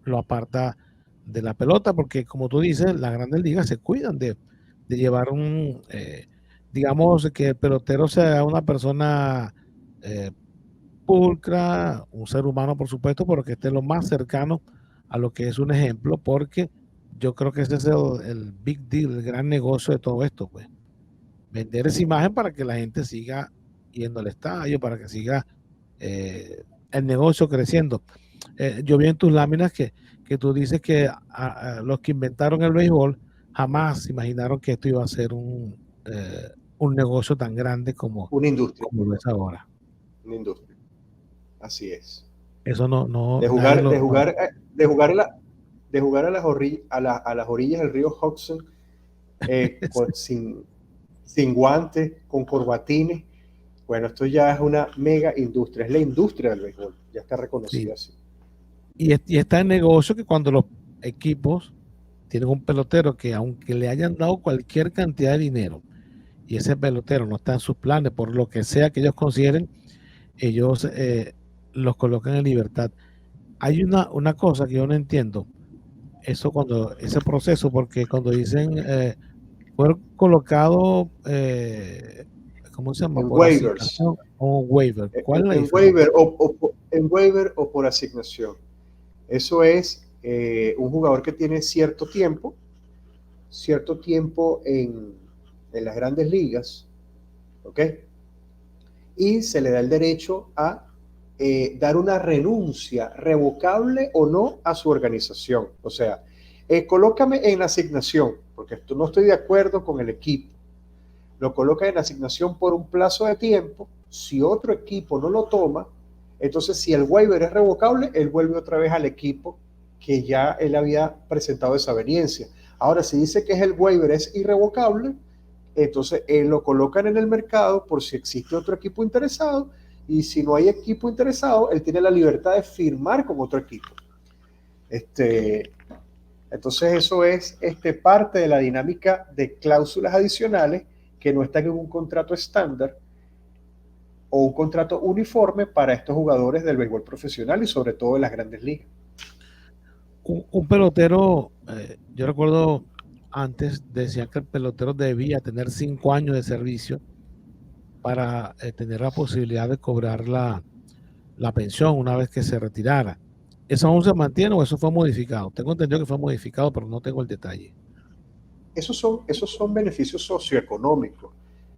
lo aparta de la pelota, porque como tú dices, las grandes ligas se cuidan de llevar digamos que el pelotero sea una persona pulcra, un ser humano por supuesto, pero que esté lo más cercano a lo que es un ejemplo, porque yo creo que ese es el big deal, el gran negocio de todo esto, pues. Vender esa imagen para que la gente siga yendo al estadio, para que siga el negocio creciendo. Yo vi en tus láminas que tú dices que los que inventaron el béisbol jamás imaginaron que esto iba a ser un negocio tan grande Una industria. como lo es ahora. Una industria. Así es. Eso no, De nadie jugar, de lo... jugar, de jugar, de jugar a las orillas del río Hudson sin guantes, con corbatines. Bueno, esto ya es una mega industria, es la industria del béisbol, ya está reconocida así. Y está en negocio que cuando los equipos tienen un pelotero que aunque le hayan dado cualquier cantidad de dinero y ese pelotero no está en sus planes, por lo que sea que ellos consideren, ellos los colocan en libertad. Hay una cosa que yo no entiendo, ese proceso, porque cuando dicen fue colocado, ¿cómo se llama? En Por waivers. asignación o waiver. ¿Cuál es la en waiver o por asignación. Eso es un jugador que tiene cierto tiempo en las grandes ligas, ¿ok? Y se le da el derecho a dar una renuncia revocable o no a su organización. O sea, colócame en asignación, porque no estoy de acuerdo con el equipo. Lo coloca en asignación por un plazo de tiempo. Si otro equipo no lo toma, entonces si el waiver es revocable, él vuelve otra vez al equipo que ya él había presentado esa veniencia. Ahora, si dice que el waiver es irrevocable, entonces lo colocan en el mercado por si existe otro equipo interesado, y si no hay equipo interesado, él tiene la libertad de firmar con otro equipo. Entonces eso es parte de la dinámica de cláusulas adicionales que no están en un contrato estándar o un contrato uniforme para estos jugadores del béisbol profesional y sobre todo de las grandes ligas. Un pelotero, yo recuerdo antes decían que el pelotero debía tener 5 años de servicio para tener la posibilidad de cobrar la pensión una vez que se retirara. ¿Eso aún se mantiene o eso fue modificado? Tengo entendido que fue modificado, pero no tengo el detalle. Esos son beneficios socioeconómicos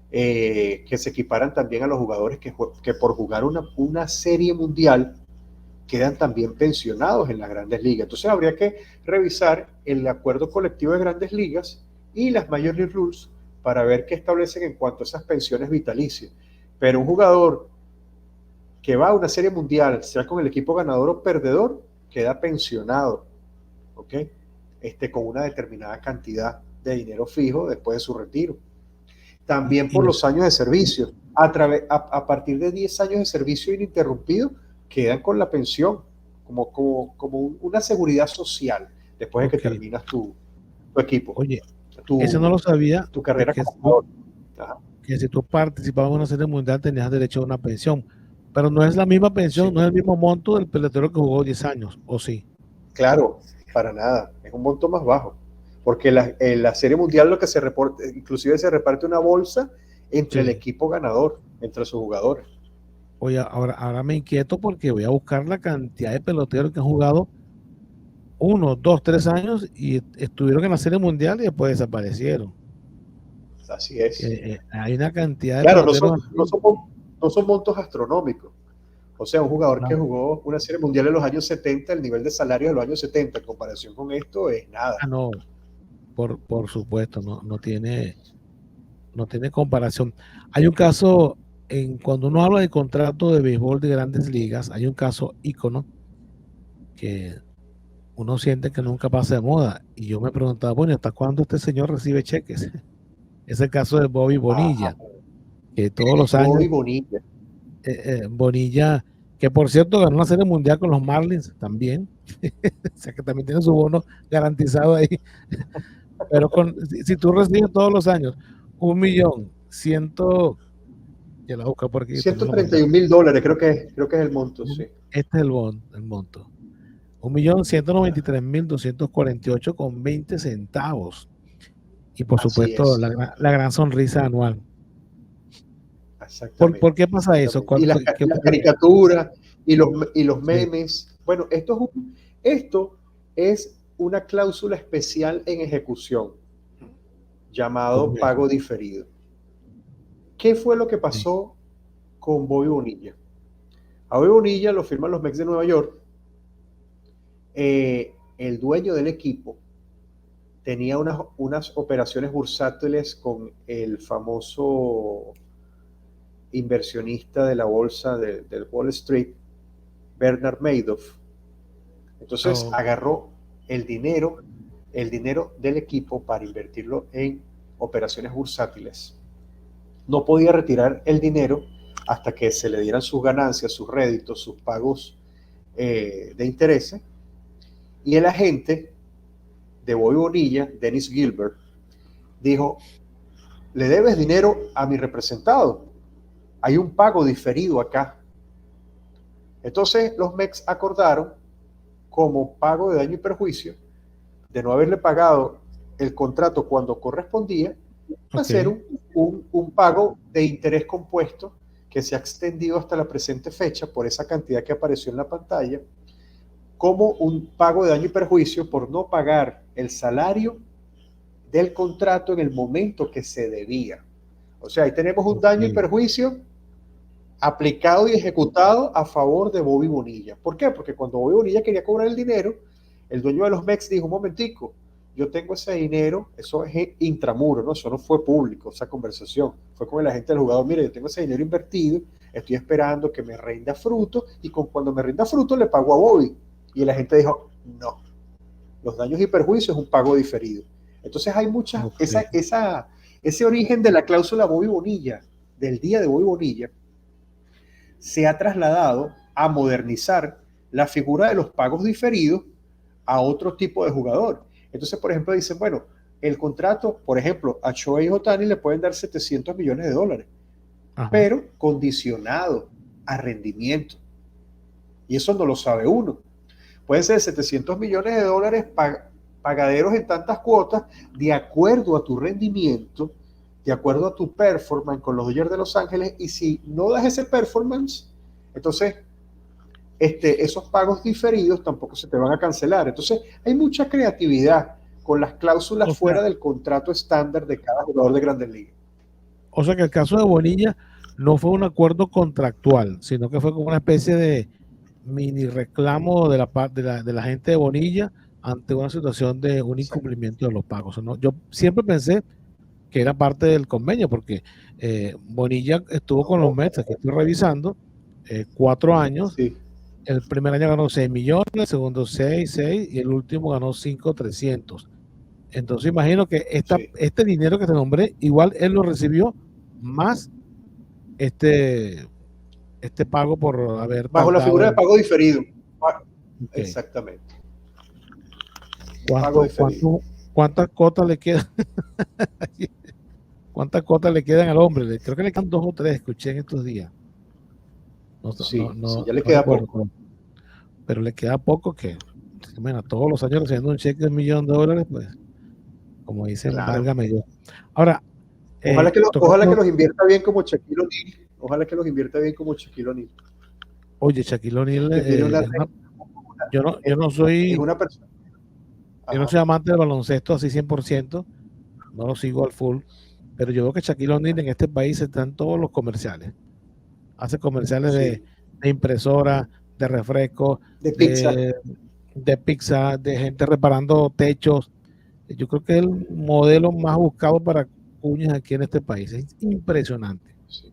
que se equiparan también a los jugadores que por jugar una serie mundial quedan también pensionados en las grandes ligas. Entonces habría que revisar el acuerdo colectivo de grandes ligas y las Major League Rules para ver qué establecen en cuanto a esas pensiones vitalicias. Pero un jugador que va a una serie mundial, sea con el equipo ganador o perdedor, queda pensionado, ¿ok? Con una determinada cantidad de dinero fijo después de su retiro. También por los años de servicio. A partir de 10 años de servicio ininterrumpido, quedan con la pensión como una seguridad social después de que terminas tu equipo. Oye, ese no lo sabía. Tu carrera como jugador. Que si tú participabas en una serie mundial tenías derecho a una pensión, pero no es la misma pensión, sí. No es el mismo monto del pelotero que jugó 10 años, ¿o sí? Claro, para nada, es un monto más bajo, porque la serie mundial lo que se reporta, inclusive se reparte una bolsa entre el equipo ganador, entre sus jugadores. Oye, ahora me inquieto porque voy a buscar la cantidad de peloteros que han jugado 1, 2, 3 años y estuvieron en la serie mundial y después desaparecieron. Así es. Hay una cantidad de peloteros. No son montos astronómicos. O sea, un jugador que jugó una serie mundial en los años 70, el nivel de salario de los años 70 en comparación con esto es nada. No, por supuesto, no tiene comparación. Hay un caso, cuando uno habla de contrato de béisbol de grandes ligas, hay un caso ícono que uno siente que nunca pasa de moda. Y yo me preguntaba, bueno, ¿hasta cuándo este señor recibe cheques? Es el caso de Bobby Bonilla, que todos los años... Bobby Bonilla. Bonilla, que por cierto ganó una serie mundial con los Marlins también. O sea que también tiene su bono garantizado ahí. Pero si tú recibes todos los años $1.100.000, ya la busco por aquí. $131,000, creo que es el monto, sí. Este es el monto. $1.193.248.20. Y por supuesto la gran sonrisa anual. Exactamente. ¿Por qué pasa eso? Y las caricaturas y los memes. Sí. Bueno, esto es una cláusula especial en ejecución llamado pago diferido. ¿Qué fue lo que pasó con Bobby Bonilla? A Bobby Bonilla lo firman los Mets de Nueva York. El dueño del equipo tenía unas operaciones bursátiles con el famoso inversionista de la bolsa del Wall Street, Bernard Madoff. Entonces agarró el dinero del equipo para invertirlo en operaciones bursátiles. No podía retirar el dinero hasta que se le dieran sus ganancias, sus réditos, sus pagos de intereses. Y el agente de Bobby Bonilla, Dennis Gilbert, dijo: le debes dinero a mi representado, hay un pago diferido acá. Entonces los Mets acordaron, como pago de daño y perjuicio, de no haberle pagado el contrato cuando correspondía, hacer un pago de interés compuesto que se ha extendido hasta la presente fecha por esa cantidad que apareció en la pantalla, como un pago de daño y perjuicio por no pagar el salario del contrato en el momento que se debía. O sea, ahí tenemos un daño y perjuicio aplicado y ejecutado a favor de Bobby Bonilla. ¿Por qué? Porque cuando Bobby Bonilla quería cobrar el dinero, el dueño de los Mets dijo: un momentico, yo tengo ese dinero, eso es intramuro, ¿no? Eso no fue público, esa conversación. Fue con el agente del jugador: mire, yo tengo ese dinero invertido, estoy esperando que me rinda fruto, y cuando me rinda fruto le pago a Bobby. Y el agente dijo: no, los daños y perjuicios es un pago diferido. Entonces hay muchas, ese origen de la cláusula Bobby Bonilla, del día de Bobby Bonilla, se ha trasladado a modernizar la figura de los pagos diferidos a otro tipo de jugador. Entonces, por ejemplo, dicen: bueno, el contrato, por ejemplo, a Shohei Ohtani le pueden dar $700 millones, pero condicionado a rendimiento. Y eso no lo sabe uno. Pueden ser $700 millones pagaderos en tantas cuotas, de acuerdo a tu rendimiento, de acuerdo a tu performance con los Dodgers de Los Ángeles. Y si no das ese performance, entonces esos pagos diferidos tampoco se te van a cancelar. Entonces hay mucha creatividad con las cláusulas fuera del contrato estándar de cada jugador de Grandes Ligas. O sea que el caso de Bonilla no fue un acuerdo contractual, sino que fue como una especie de mini reclamo de la gente de Bonilla ante una situación de un incumplimiento de los pagos, ¿no? Yo siempre pensé que era parte del convenio, porque Bonilla estuvo con los Mets, que estoy revisando, 4 años. Sí. El primer año ganó 6 millones, el segundo 6 y el último ganó 5,300. Entonces imagino que este dinero que te nombré, igual él lo recibió más este pago por haber bajo la figura de pago diferido. Exactamente. ¿Cuántas cotas le quedan? ¿Cuántas cotas le quedan al hombre? Creo que le quedan 2 o 3, escuché en estos días. Ya le queda poco. Pero le queda poco, que bueno, todos los años recibiendo un cheque de $1 millón, pues, como dicen, válgame yo. Ahora, ojalá que los invierta bien como Shaquille O'Neal. Ojalá que los invierta bien como Shaquille O'Neal. Oye, Shaquille O'Neal, yo no soy... Es una persona. Yo no soy amante del baloncesto así 100%, no lo sigo al full, pero yo veo que Shaquille O'Neal en este país está en todos los comerciales. Hace comerciales de impresora, de refresco, de pizza, de gente reparando techos. Yo creo que es el modelo más buscado para cuñas aquí en este país. Es impresionante. Sí.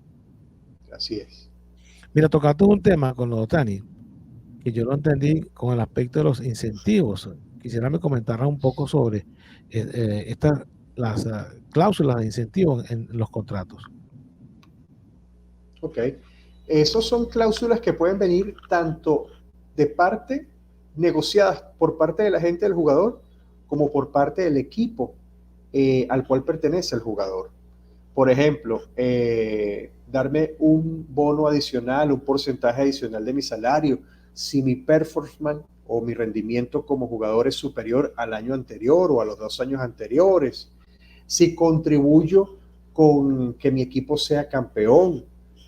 Así es. Mira, tocaste un tema con los Ohtani, que yo lo entendí con el aspecto de los incentivos. Quisiera me comentaras un poco sobre las cláusulas de incentivos en los contratos. Ok. Esos son cláusulas que pueden venir tanto de parte negociadas por parte de la gente del jugador como por parte del equipo al cual pertenece el jugador. Por ejemplo, darme un bono adicional, un porcentaje adicional de mi salario si mi performance o mi rendimiento como jugador es superior al año anterior o a los 2 años anteriores. Si contribuyo con que mi equipo sea campeón,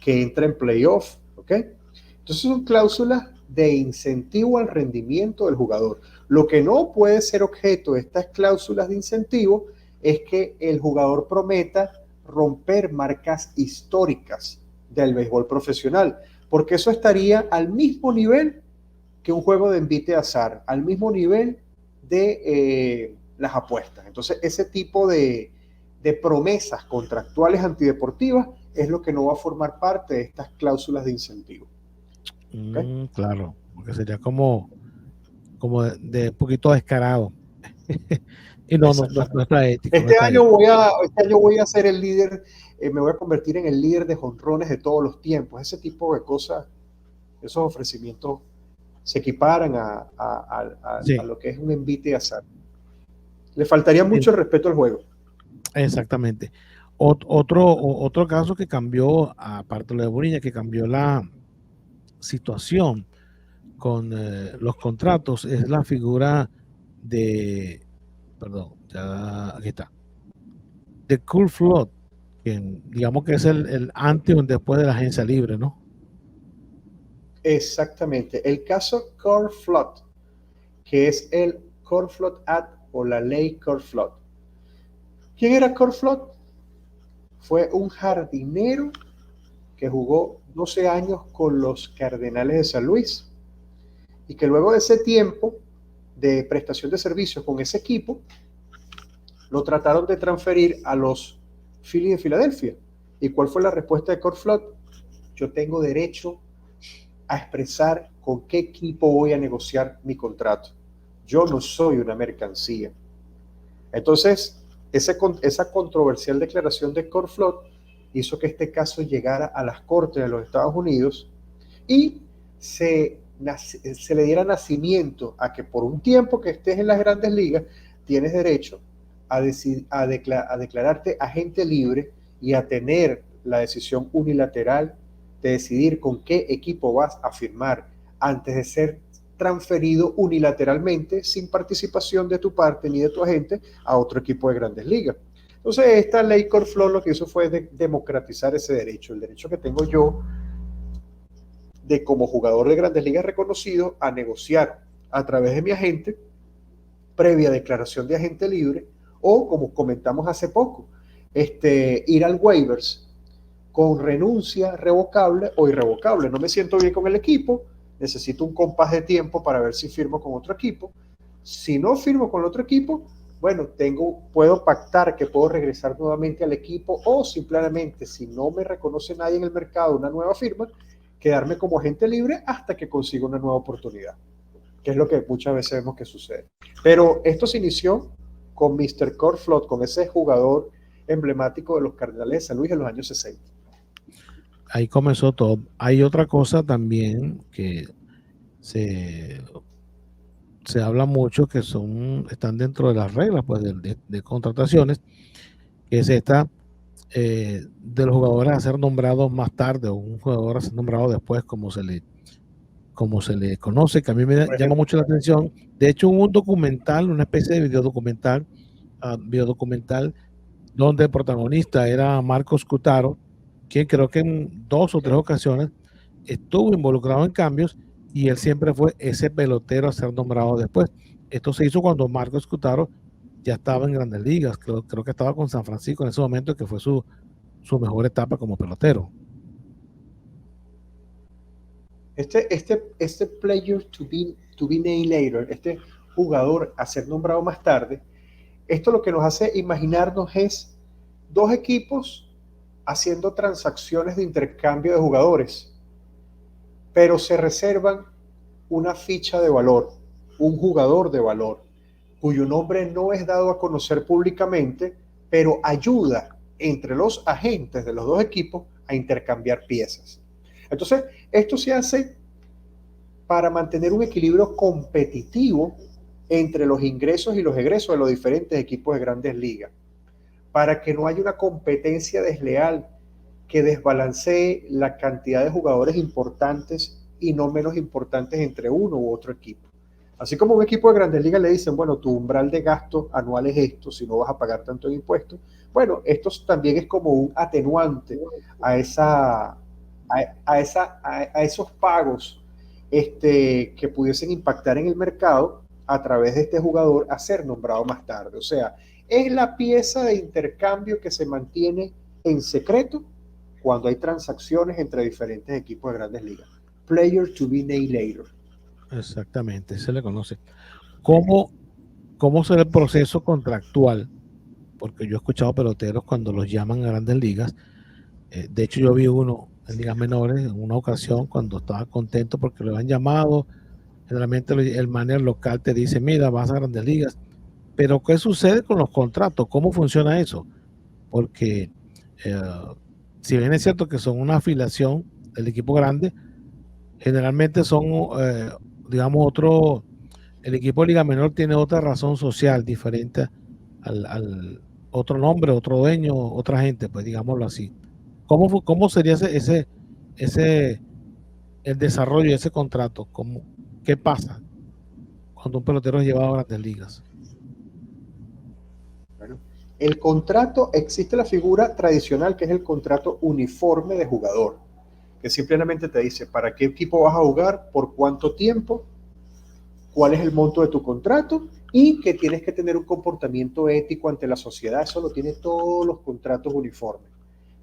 que entra en playoff, ¿ok? Entonces son cláusulas de incentivo al rendimiento del jugador. Lo que no puede ser objeto de estas cláusulas de incentivo es que el jugador prometa romper marcas históricas del béisbol profesional, porque eso estaría al mismo nivel que un juego de envite azar, al mismo nivel de las apuestas. Entonces, ese tipo de promesas contractuales antideportivas es lo que no va a formar parte de estas cláusulas de incentivo. ¿Okay? Claro, porque sería como de poquito descarado. Y no está ético. Este año voy a ser el líder, me voy a convertir en el líder de jonrones de todos los tiempos. Ese tipo de cosas, esos ofrecimientos se equiparan a lo que es un envite azar. Le faltaría mucho el respeto al juego. Exactamente. Otro caso que cambió, aparte de lo de Bonilla, que cambió la situación con los contratos, es la figura de, perdón, ya aquí está, de Curt Flood, que digamos que es el antes y después de la agencia libre, ¿no? Exactamente. El caso Curt Flood, que es el Curt Flood Act o la ley Curt Flood. ¿Quién era Curt Flood? Fue un jardinero que jugó 12 años con los Cardenales de San Luis y que luego de ese tiempo de prestación de servicios con ese equipo, lo trataron de transferir a los Phillies de Filadelfia. ¿Y cuál fue la respuesta de Curt Flood? Yo tengo derecho a expresar con qué equipo voy a negociar mi contrato. Yo no soy una mercancía. Entonces, esa controversial declaración de Curt Flood hizo que este caso llegara a las cortes de los Estados Unidos y se le diera nacimiento a que por un tiempo que estés en las grandes ligas, tienes derecho a declararte agente libre y a tener la decisión unilateral de decidir con qué equipo vas a firmar antes de ser transferido unilateralmente sin participación de tu parte ni de tu agente a otro equipo de grandes ligas. Entonces, esta ley Curt Flood lo que hizo fue democratizar ese derecho, el derecho que tengo yo de como jugador de grandes ligas reconocido a negociar a través de mi agente previa declaración de agente libre o, como comentamos hace poco, ir al waivers con renuncia revocable o irrevocable. No me siento bien con el equipo, necesito un compás de tiempo para ver si firmo con otro equipo. Si no firmo con el otro equipo, bueno, puedo pactar que puedo regresar nuevamente al equipo o simplemente, si no me reconoce nadie en el mercado, una nueva firma, quedarme como agente libre hasta que consiga una nueva oportunidad, que es lo que muchas veces vemos que sucede. Pero esto se inició con Mr. Curt Flood, con ese jugador emblemático de los Cardenales de San Luis en los años 60. Ahí comenzó todo. Hay otra cosa también que se habla mucho, que están dentro de las reglas pues, de contrataciones, que es esta de los jugadores a ser nombrados más tarde o un jugador a ser nombrado después, como se le conoce, que a mí me llama mucho la atención. De hecho, hubo un documental, una especie de videodocumental, donde el protagonista era Marcos Cutaro, quien creo que en 2 o 3 ocasiones estuvo involucrado en cambios y él siempre fue ese pelotero a ser nombrado después. Esto se hizo cuando Marcos Cutaro ya estaba en Grandes Ligas, creo que estaba con San Francisco en ese momento, que fue su mejor etapa como pelotero. Este player to be named later, este jugador a ser nombrado más tarde, esto lo que nos hace imaginarnos es 2 equipos haciendo transacciones de intercambio de jugadores, pero se reservan una ficha de valor, un jugador de valor, cuyo nombre no es dado a conocer públicamente, pero ayuda entre los agentes de los 2 equipos a intercambiar piezas. Entonces, esto se hace para mantener un equilibrio competitivo entre los ingresos y los egresos de los diferentes equipos de grandes ligas, para que no haya una competencia desleal que desbalancee la cantidad de jugadores importantes y no menos importantes entre uno u otro equipo. Así como un equipo de grandes ligas le dicen, bueno, tu umbral de gasto anual es esto, si no vas a pagar tanto en impuestos. Bueno, esto también es como un atenuante a esa a esos pagos que pudiesen impactar en el mercado a través de este jugador a ser nombrado más tarde. O sea, es la pieza de intercambio que se mantiene en secreto cuando hay transacciones entre diferentes equipos de grandes ligas. Player to be named later. Exactamente, se le conoce. ¿Cómo será el proceso contractual? Porque yo he escuchado peloteros cuando los llaman a grandes ligas. De hecho, yo vi uno en ligas menores en una ocasión cuando estaba contento porque lo habían llamado. Generalmente el manager local te dice, mira, vas a grandes ligas. Pero ¿qué sucede con los contratos? ¿Cómo funciona eso? Porque eh, si bien es cierto que son una afiliación del equipo grande, generalmente son, digamos, el equipo de Liga Menor tiene otra razón social diferente al otro nombre, otro dueño, otra gente, pues digámoslo así. ¿Cómo sería ese, el desarrollo de ese contrato? ¿Qué pasa cuando un pelotero es llevado a grandes ligas? Bueno, el contrato, existe la figura tradicional que es el contrato uniforme de jugador, que simplemente te dice para qué equipo vas a jugar, por cuánto tiempo, cuál es el monto de tu contrato y que tienes que tener un comportamiento ético ante la sociedad. Eso lo tienen todos los contratos uniformes.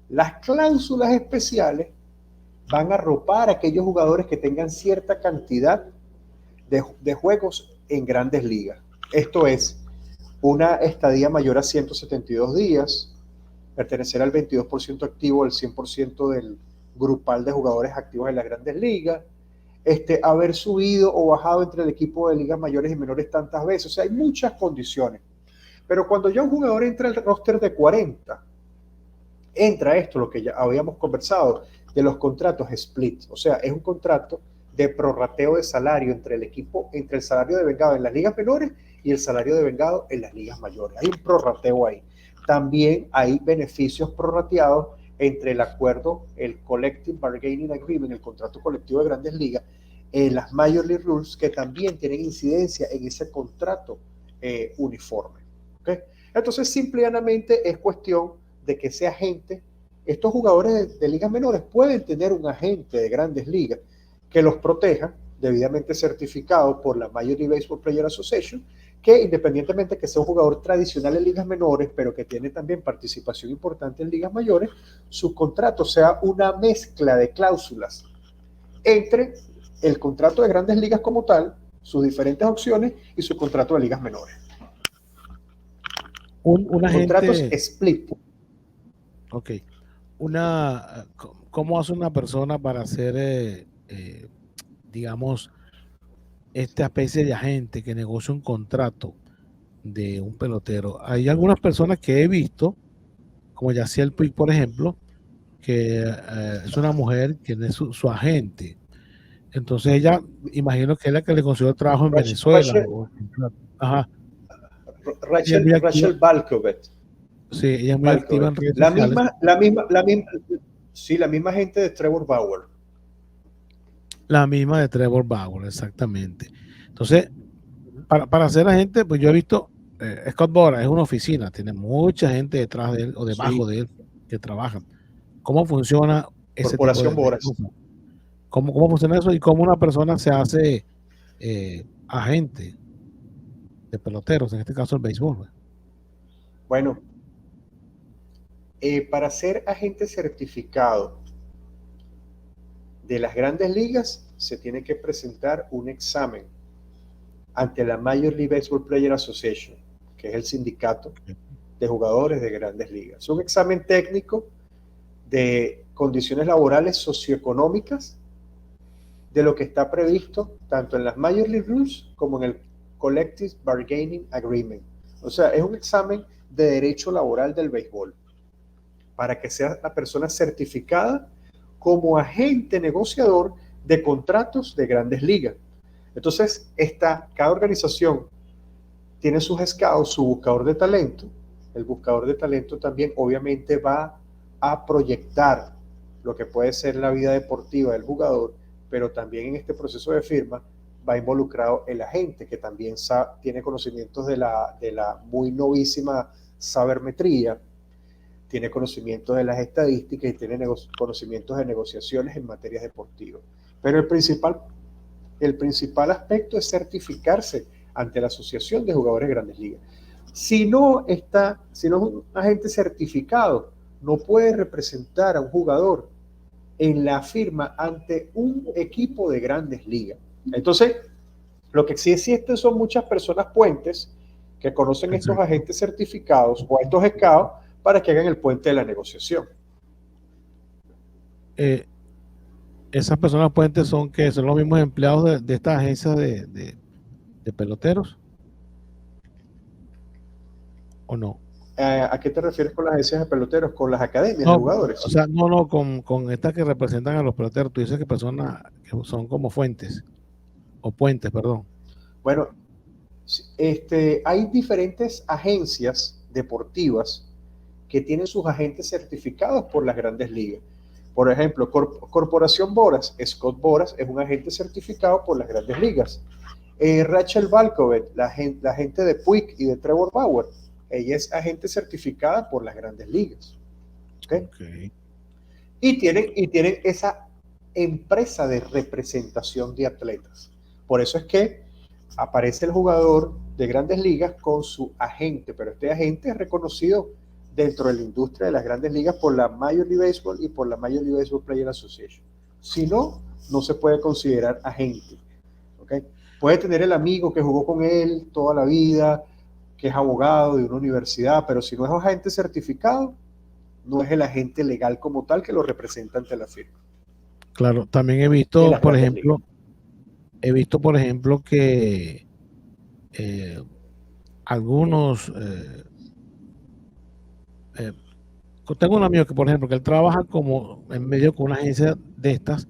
Las cláusulas especiales van a arropar a aquellos jugadores que tengan cierta cantidad de juegos en grandes ligas. Esto es, una estadía mayor a 172 días, pertenecer al 22% activo, al 100% del grupal de jugadores activos en las grandes ligas, haber subido o bajado entre el equipo de ligas mayores y menores tantas veces. O sea, hay muchas condiciones. Pero cuando ya un jugador entra al roster de 40, entra esto, lo que ya habíamos conversado, de los contratos split. O sea, es un contrato de prorrateo de salario entre el equipo, entre el salario de vengado en las ligas menores y el salario de vengado en las ligas mayores. Hay un prorrateo ahí. También hay beneficios prorrateados entre el acuerdo, el Collective Bargaining Agreement, el contrato colectivo de grandes ligas, las Major League Rules, que también tienen incidencia en ese contrato uniforme. ¿Okay? Entonces, simplemente es cuestión de que ese agente, estos jugadores de ligas menores pueden tener un agente de grandes ligas que los proteja, debidamente certificado por la Major League Baseball Player Association, que independientemente que sea un jugador tradicional en ligas menores, pero que tiene también participación importante en ligas mayores, su contrato sea una mezcla de cláusulas entre el contrato de grandes ligas como tal, sus diferentes opciones y su contrato de ligas menores. Contratos split. Ok. ¿Cómo hace una persona para hacer, digamos, esta especie de agente que negocia un contrato de un pelotero? Hay algunas personas que he visto, como Yaciel Puig, por ejemplo, que es una mujer que es su agente. Entonces ella, imagino que es la que le consiguió trabajo en Venezuela. Ajá. Rachel Balkovec. Sí, ella es muy activa en redes sociales. La misma gente de Trevor Bauer. La misma de Trevor Bauer, exactamente. Entonces, para ser agente, pues yo he visto, Scott Boras es una oficina, tiene mucha gente detrás de él o debajo de él que trabajan. ¿Cómo funciona ese Corporación tipo de Boras? ¿Cómo funciona eso y cómo una persona se hace agente de peloteros, en este caso el béisbol? Bueno, para ser agente certificado de las grandes ligas se tiene que presentar un examen ante la Major League Baseball Player Association, que es el sindicato de jugadores de grandes ligas. Es un examen técnico de condiciones laborales socioeconómicas, de lo que está previsto tanto en las Major League Rules como en el Collective Bargaining Agreement. O sea, es un examen de derecho laboral del béisbol para que sea la persona certificada como agente negociador de contratos de grandes ligas. Entonces, cada organización tiene sus scouts, su buscador de talento. El buscador de talento también obviamente va a proyectar lo que puede ser la vida deportiva del jugador, pero también en este proceso de firma va involucrado el agente, que también tiene conocimientos de la muy novísima sabermetría, tiene conocimientos de las estadísticas y tiene conocimientos de negociaciones en materias deportivas. Pero el principal aspecto es certificarse ante la Asociación de Jugadores de Grandes Ligas. Si no es un agente certificado, no puede representar a un jugador en la firma ante un equipo de Grandes Ligas. Entonces, lo que sí existen son muchas personas puentes que conocen estos agentes certificados o a estos scouts para que hagan el puente de la negociación. Esas personas puentes son que son los mismos empleados de estas agencias de peloteros, ¿o no? ¿A qué te refieres con las agencias de peloteros? ¿Con las academias de jugadores? O sea, no, con estas que representan a los peloteros. Tú dices que personas que son como fuentes, o puentes, perdón. Bueno, hay diferentes agencias deportivas que tienen sus agentes certificados por las Grandes Ligas. Por ejemplo, Corporación Boras, Scott Boras es un agente certificado por las Grandes Ligas. Rachel Balkovec, la agente de Puig y de Trevor Bauer, ella es agente certificada por las Grandes Ligas. ¿Okay? Y tienen esa empresa de representación de atletas. Por eso es que aparece el jugador de Grandes Ligas con su agente, pero este agente es reconocido dentro de la industria de las Grandes Ligas por la Major League Baseball y por la Major League Baseball Player Association. Si no, no se puede considerar agente. ¿Okay? Puede tener el amigo que jugó con él toda la vida, que es abogado de una universidad, pero si no es agente certificado, no es el agente legal como tal que lo representa ante la firma. Claro, también he visto, por ejemplo, que algunos tengo un amigo que, por ejemplo, que él trabaja como en medio con una agencia de estas,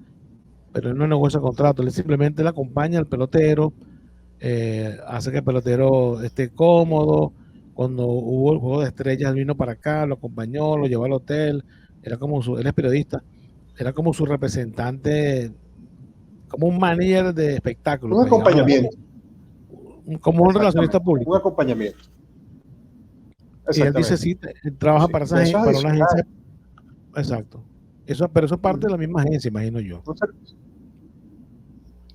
pero él no negocia contrato, él simplemente le acompaña al pelotero, hace que el pelotero esté cómodo. Cuando hubo el juego de estrellas, él vino para acá, lo acompañó, lo llevó al hotel, él es periodista, era como su representante, como un manager de espectáculo. Un acompañamiento. Como un relacionista público. Un acompañamiento. Y él dice, sí, trabaja para esa agencia, para una agencia. Exacto. Pero eso es parte de la misma agencia, imagino yo.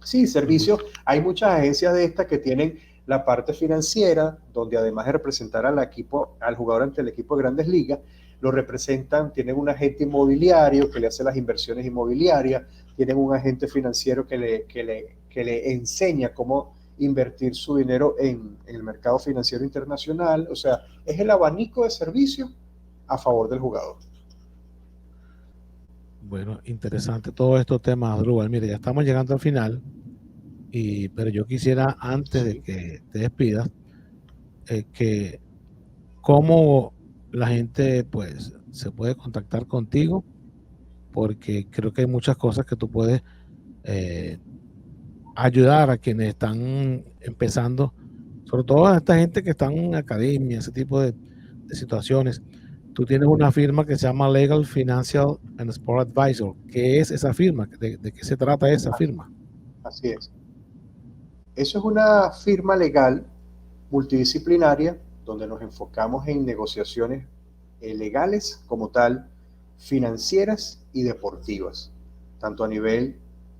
Sí, servicios. Hay muchas agencias de estas que tienen la parte financiera, donde además de representar al jugador ante el equipo de Grandes Ligas, lo representan, tienen un agente inmobiliario que le hace las inversiones inmobiliarias, tienen un agente financiero que le enseña cómo invertir su dinero en el mercado financiero internacional. O sea, es el abanico de servicios a favor del jugador. Bueno, interesante todos estos temas, Drubal. Mire, ya estamos llegando al final, pero yo quisiera, antes de que te despidas, que cómo la gente pues se puede contactar contigo, porque creo que hay muchas cosas que tú puedes ayudar a quienes están empezando, sobre todo a esta gente que están en academia, ese tipo de situaciones. Tú tienes una firma que se llama Legal Financial and Sport Advisor. ¿Qué es esa firma? ¿De qué se trata esa firma? Así es. Eso es una firma legal multidisciplinaria donde nos enfocamos en negociaciones legales como tal, financieras y deportivas, tanto a nivel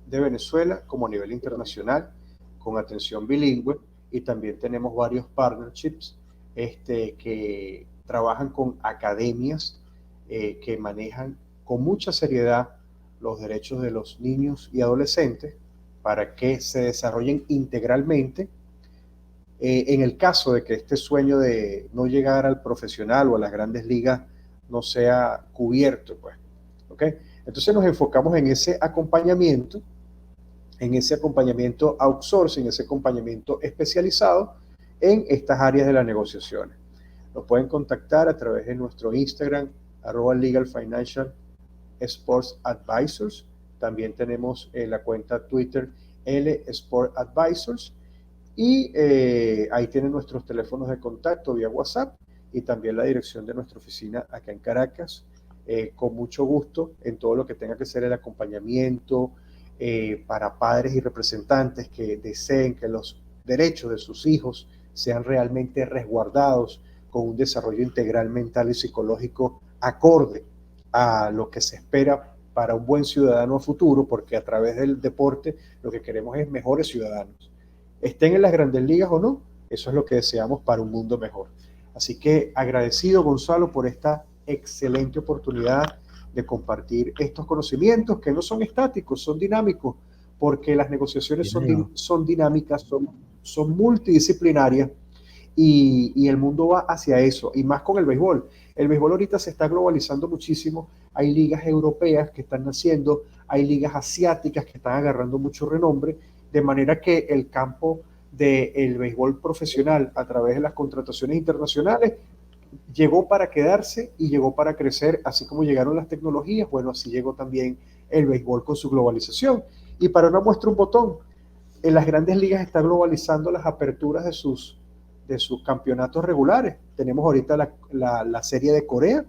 de Venezuela como a nivel internacional, con atención bilingüe, y también tenemos varios partnerships que trabajan con academias que manejan con mucha seriedad los derechos de los niños y adolescentes para que se desarrollen integralmente. En el caso de que este sueño de no llegar al profesional o a las grandes ligas no sea cubierto, pues, ¿ok? Entonces nos enfocamos en ese acompañamiento outsourcing, ese acompañamiento especializado en estas áreas de las negociaciones. Nos pueden contactar a través de nuestro Instagram, @Legal Financial Sports Advisors. También tenemos la cuenta Twitter, L Sport Advisors. Y ahí tienen nuestros teléfonos de contacto vía WhatsApp y también la dirección de nuestra oficina acá en Caracas. Con mucho gusto en todo lo que tenga que ser el acompañamiento para padres y representantes que deseen que los derechos de sus hijos sean realmente resguardados con un desarrollo integral mental y psicológico acorde a lo que se espera para un buen ciudadano a futuro, porque a través del deporte lo que queremos es mejores ciudadanos. Estén en las grandes ligas o no, eso es lo que deseamos para un mundo mejor. Así que agradecido, Gonzalo, por esta excelente oportunidad de compartir estos conocimientos que no son estáticos, son dinámicos, porque las negociaciones son dinámicas, son multidisciplinarias y el mundo va hacia eso, y más con el béisbol. El béisbol ahorita se está globalizando muchísimo, hay ligas europeas que están naciendo, hay ligas asiáticas que están agarrando mucho renombre, de manera que el campo del béisbol profesional a través de las contrataciones internacionales llegó para quedarse y llegó para crecer, así como llegaron las tecnologías, bueno, así llegó también el béisbol con su globalización. Y para una muestra un botón, en las grandes ligas está globalizando las aperturas de sus campeonatos regulares. Tenemos ahorita la serie de Corea.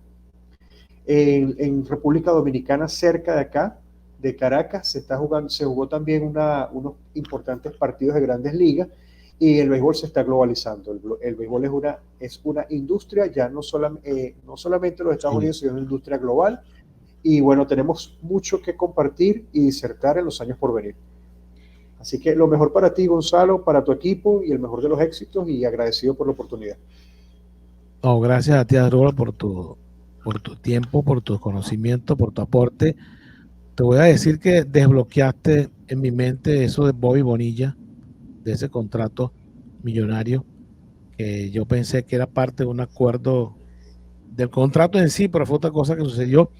En República Dominicana, cerca de acá, de Caracas, se jugó también unos importantes partidos de grandes ligas, y el béisbol se está globalizando. El béisbol es una industria, ya no solamente los Estados Unidos, sino una industria global. Y bueno, tenemos mucho que compartir y disertar en los años por venir. Así que lo mejor para ti, Gonzalo, para tu equipo, y el mejor de los éxitos, y agradecido por la oportunidad. No, gracias a ti, Adrubal, por tu tiempo, por tu conocimiento, por tu aporte. Te voy a decir que desbloqueaste en mi mente eso de Bobby Bonilla, de ese contrato millonario, que yo pensé que era parte de un acuerdo del contrato en sí, pero fue otra cosa que sucedió,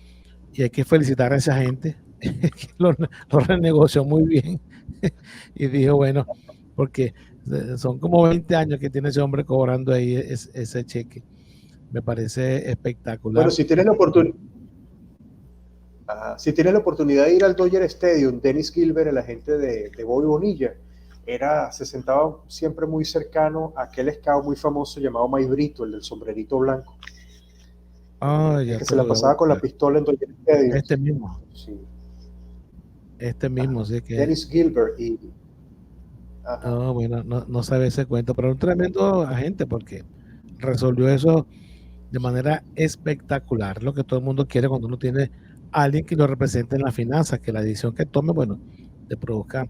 y hay que felicitar a esa gente que lo renegoció muy bien y dijo, bueno, porque son como 20 años que tiene ese hombre cobrando ahí ese cheque. Me parece espectacular. Bueno, si tienes la oportunidad de ir al Dodger Stadium, Dennis Gilbert, el agente de Bobby Bonilla, se sentaba siempre muy cercano a aquel scout muy famoso llamado Mike Brito, el del sombrerito blanco. Ya que se la pasaba con la pistola en Dodger Stadium. Este mismo. Sí. Este mismo, sí que. Dennis Gilbert. Bueno, no sabe ese cuento, pero un tremendo agente porque resolvió eso de manera espectacular. Lo que todo el mundo quiere cuando uno tiene a alguien que lo represente en la finanza, que la decisión que tome, bueno, le produzca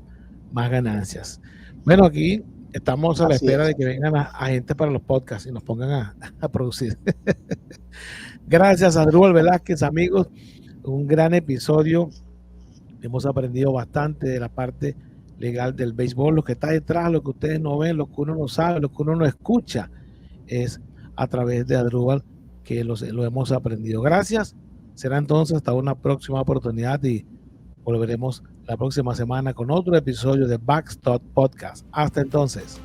más ganancias. Bueno, aquí estamos a la espera de que vengan a gente para los podcasts y nos pongan a producir. Gracias, Adrubal Velázquez, amigos. Un gran episodio. Hemos aprendido bastante de la parte legal del béisbol, lo que está detrás, lo que ustedes no ven, lo que uno no sabe, lo que uno no escucha, es a través de Adrubal que lo hemos aprendido. Gracias. Será entonces hasta una próxima oportunidad y volveremos la próxima semana con otro episodio de Backstop Podcast. Hasta entonces.